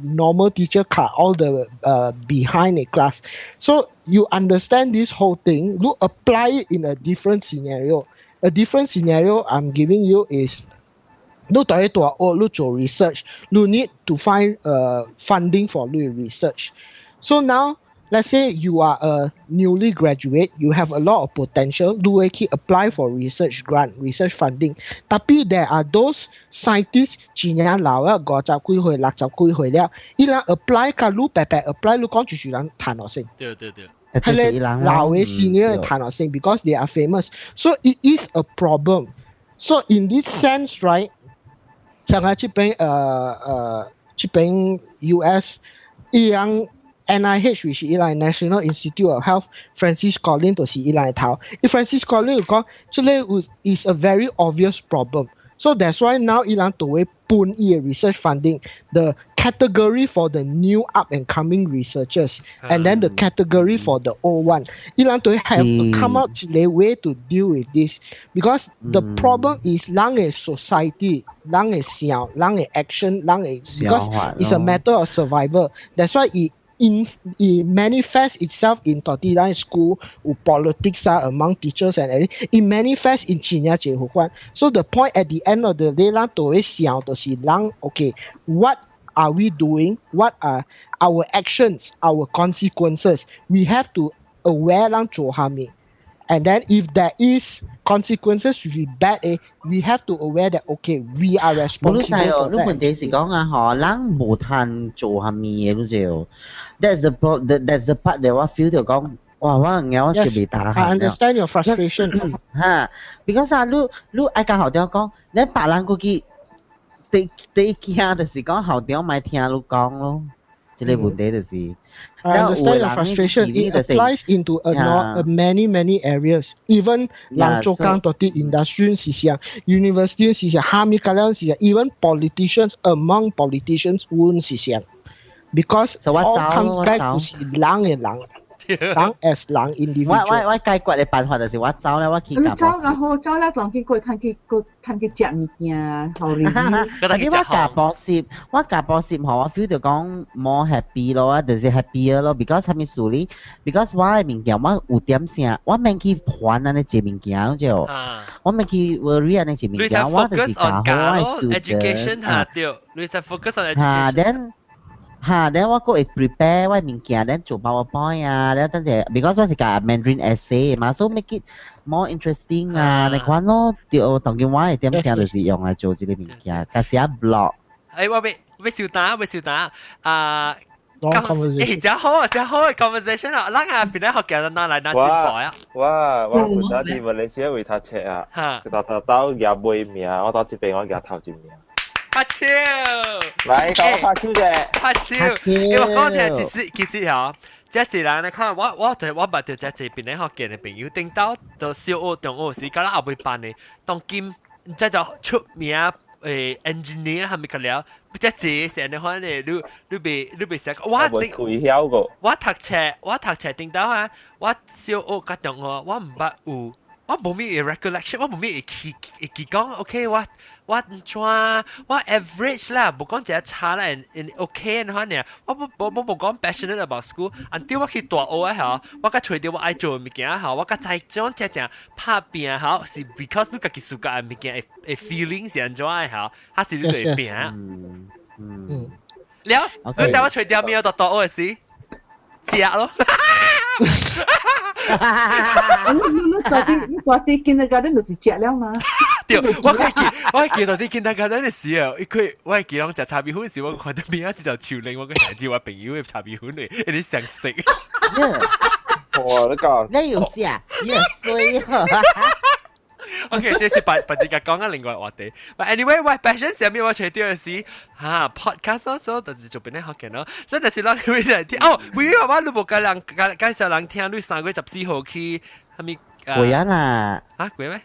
normal teacher cut all the behind a class. So you understand this whole thing, you apply it in a different scenario. A different scenario I'm giving you is you do research, you need to find funding for research. So now let's say you are a newly graduate, you have a lot of potential, you can apply for research grant, research funding. Tapi there are those scientists 幾年老了50幾歲60幾歲了，伊人 apply 甲你白白 apply 你講就是人談落先。對。係咧老嘅 senior 談落先 because they are famous. So it is a problem. So in this sense, right? 像喺這邊 US 一樣。NIH which is National Institute of Health Francis Collins 就是伊來頭。Francis Collins 講，這個 is a very obvious problem. So that's why now 伊人都會搬伊個 research funding the category for the new up and coming researchers and then the category for the old one. 伊人都會 have to come up 一個 way to deal with this because the problem is 人嘅 society, 人嘅想, 人嘅 action, 人嘅 because it's a matter of survival. That's why it manifests itself in 39 school with politics among teachers and everything. It manifests in 真正結婚。So the point at the end of the day 咱都會想就是人 okay, what are we doing? What are our actions, our consequences? We have to aware 咱做啥物。And then if there is consequences to be bad, we have to aware that okay, we are responsible for that. 你問題是講人無通做啥物嘢，你知？ That's the part that 我 feel 到講，哇，我是未打。I understand your frustration. Because 你愛甲校長講，你別人過去，第一件就是講校長咪聽你講咯。這個問題就是。I understand your frustration. It applies into many areas. Even 人做工到啲 industry 是像 university 是像，哈密卡兩是像 ，even politicians among politicians 是像。because all comes back to 是人嘅人。人 as 人 individual。我解決嘅辦法就是我走咧，我去夾。走然後走咧，當見過趁佢食物件，後嚟。但係我夾波攝後，我 feel 到講 more happy 咯，就是 happier 咯。because 係咪事咧 ？because 我嘅物件我有點聲，我免去煩安尼一物件就，我免去 worry 安尼一物件，我就是教好我 education 下掉，你就 focus on education。then 我個會 prepare 我物件，then 做 PowerPoint 啊，然後等陣 because 我是教 Mandarin essay 嘛，so make it more interesting 啊，你看咯，就當見我係點聲就是用來做呢啲物件，加寫 blog。我笑打啊！真好嘅 conversation 啊！咱下邊咧學嘅拿嚟拿進步啊！我本身啲馬來西亞會讀冊啊，到廿尾名，我到這邊我廿頭一名。拍超，嚟講拍超啫，拍超。因為講聽其實嚇，即係人咧看我捌到即係邊咧學嘅嘅朋友，頂到到小學中學時，嗰啲後輩班嘅，當今即係就出名engineer 係咪佢了？即係成日看咧，你被寫我讀冊頂到啊！我小學嗰中學我唔捌有。我冇咩 recollection，我冇咩記講 ，OK， 我average 啦，冇講只差啦 ，and OK 嗰啲，我冇講 passionate about school，until 我去大學啊嚇，我甲找到我愛做嘅物件嚇，我甲再將只拍拼嚇，是 because 你家己自家嘅物件嘅 feeling 是安怎嘅嚇，還是你對拼啊？了，你知我找到咩到大學嘅事？食咯。你大啲見到嗰啲就是食了嘛？對，我記到啲見到嗰啲嘅時候，佢我係記講食叉米粉時，我看到邊一隻就潮領，我個孩子話朋友嘅叉米粉嚟，你想食？哇！你講你要食，你衰。OK， 這是白字格講緊另外話題。But anyway， 喂 ，passion 上面我除掉嘅事嚇 podcast 所就是做邊啲學嘅咯。真係是攞佢嚟聽。哦，每個話你冇介紹人聽，你3月14號去係咪？貴啊！嚇貴咩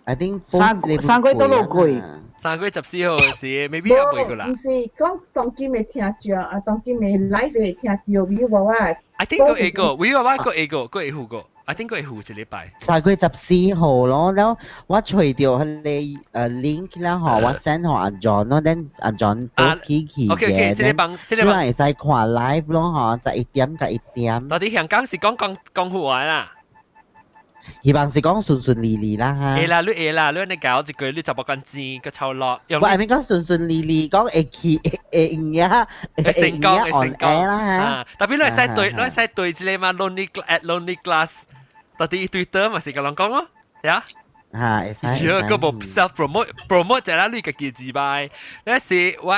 ？I think 3月都落貴。3月14號嘅事，未必有貴噶啦。唔是講當今未聽著，啊當今未 live 未聽著，比如話 I think 個 A 個，比如話個 A 個 A 號個。I think 佢係護住禮拜。3月14號咯，แล้ว我除掉佢哋link แล้ว嗬，我 send 俾阿 John 咯 ，then 阿 John post 嘅。OK， 即係幫，即係幫，再看 live 咯嗬，就1點到1點。到底香港是講戶外啦？希望是講順利利啦嚇。啦，你搞一句，你就冇講字個臭落。我係咪講順利，講會成功啦嚇。特別你使對之類嘛 ，lonely glass。到底 Twitter 咪是個人講咯，呀？係，個冇 self promote 就係你個記字bài，那是我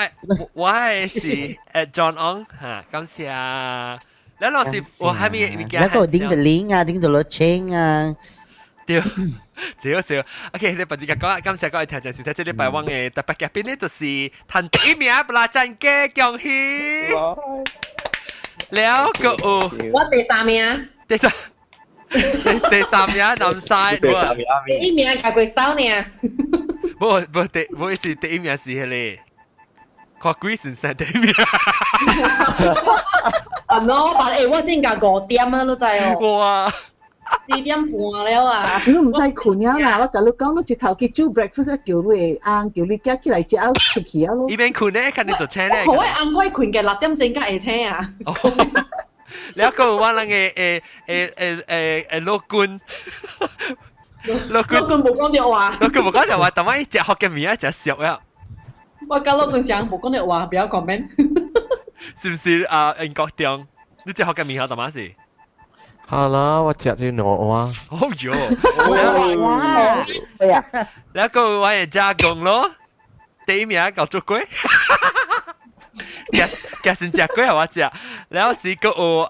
係John On 嚇，感謝啊！แล้วเราสิ我還沒มีแล้วก็ดิ้งthe link 啊，ดิ้งthe link 啊，對，照 ，OK， 你不知講，感謝各位聽眾，是睇這禮拜我嘅特別嘉賓呢，就是談第1名布拉贊嘅恭喜，แล้วก็我第3名，第3名南西，第1名加佢收呢，冇是第1名是迄個。看鬼神神對面。啊喏，但係我真係5點啊，你知哦。哇！4點半了啊！你唔使困啊啦，我同你講，你一頭去煮 breakfast 叫你晏，叫你夾起來食出去啊咯。伊邊困咧，看你度請咧。好啊，晏歸困嘅6點正加會請啊。แล้วก็ว่า人嘅樂觀。樂觀冇講到話。樂觀冇講到話，但係食學嘅面就熟呀。我教樂觀想冇講到話，不要 comment。是不是啊？英國中，你食學嘅面係點樣事？係啦，我食咗挪啊。哦喲！哇！แล้วก็ว่าจะ加工咯，第1名搞做鬼。夾先食鬼係我食，然後是個我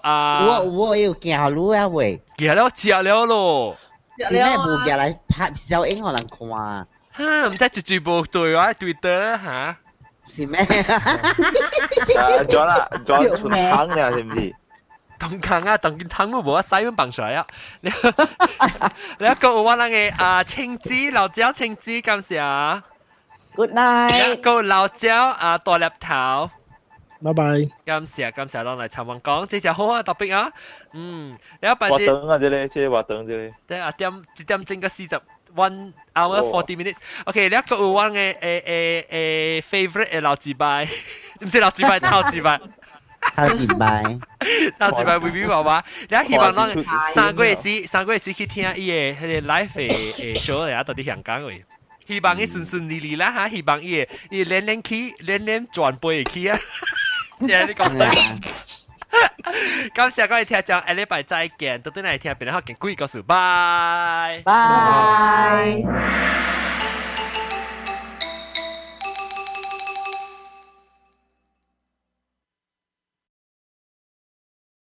要夾路啊喂，夾了食了咯，點解冇夾嚟拍小影可能看？唔知絕無對我 Twitter 嚇，是咩？John 存湯嘅是唔是？當湯啊，當件湯都冇得洗咁bằng水啊！แล้วก็ว่า人嘅青椒老椒青椒感謝 Good night。แล้วก็老椒大粒頭。拜拜。感謝咱來參訪講，這隻好啊特別啊，你一擺活長啊，這活長這。對啊，一點鐘個41 hour 40 minutes。OK，你一個有我嘅favorite 嘅老字bài，唔是老字bài，超字bài。超級拜，超級拜 review 娃娃，你希望咱3個月時去聽伊個迄個 live 嘅 show 嚟啊，到底香港嘅。希望伊順利啦嚇，希望伊連轉背會去啊，即係你講對。感謝各位聽眾，下禮拜再見，到對嚟聽，邊個好見鬼告訴，拜拜。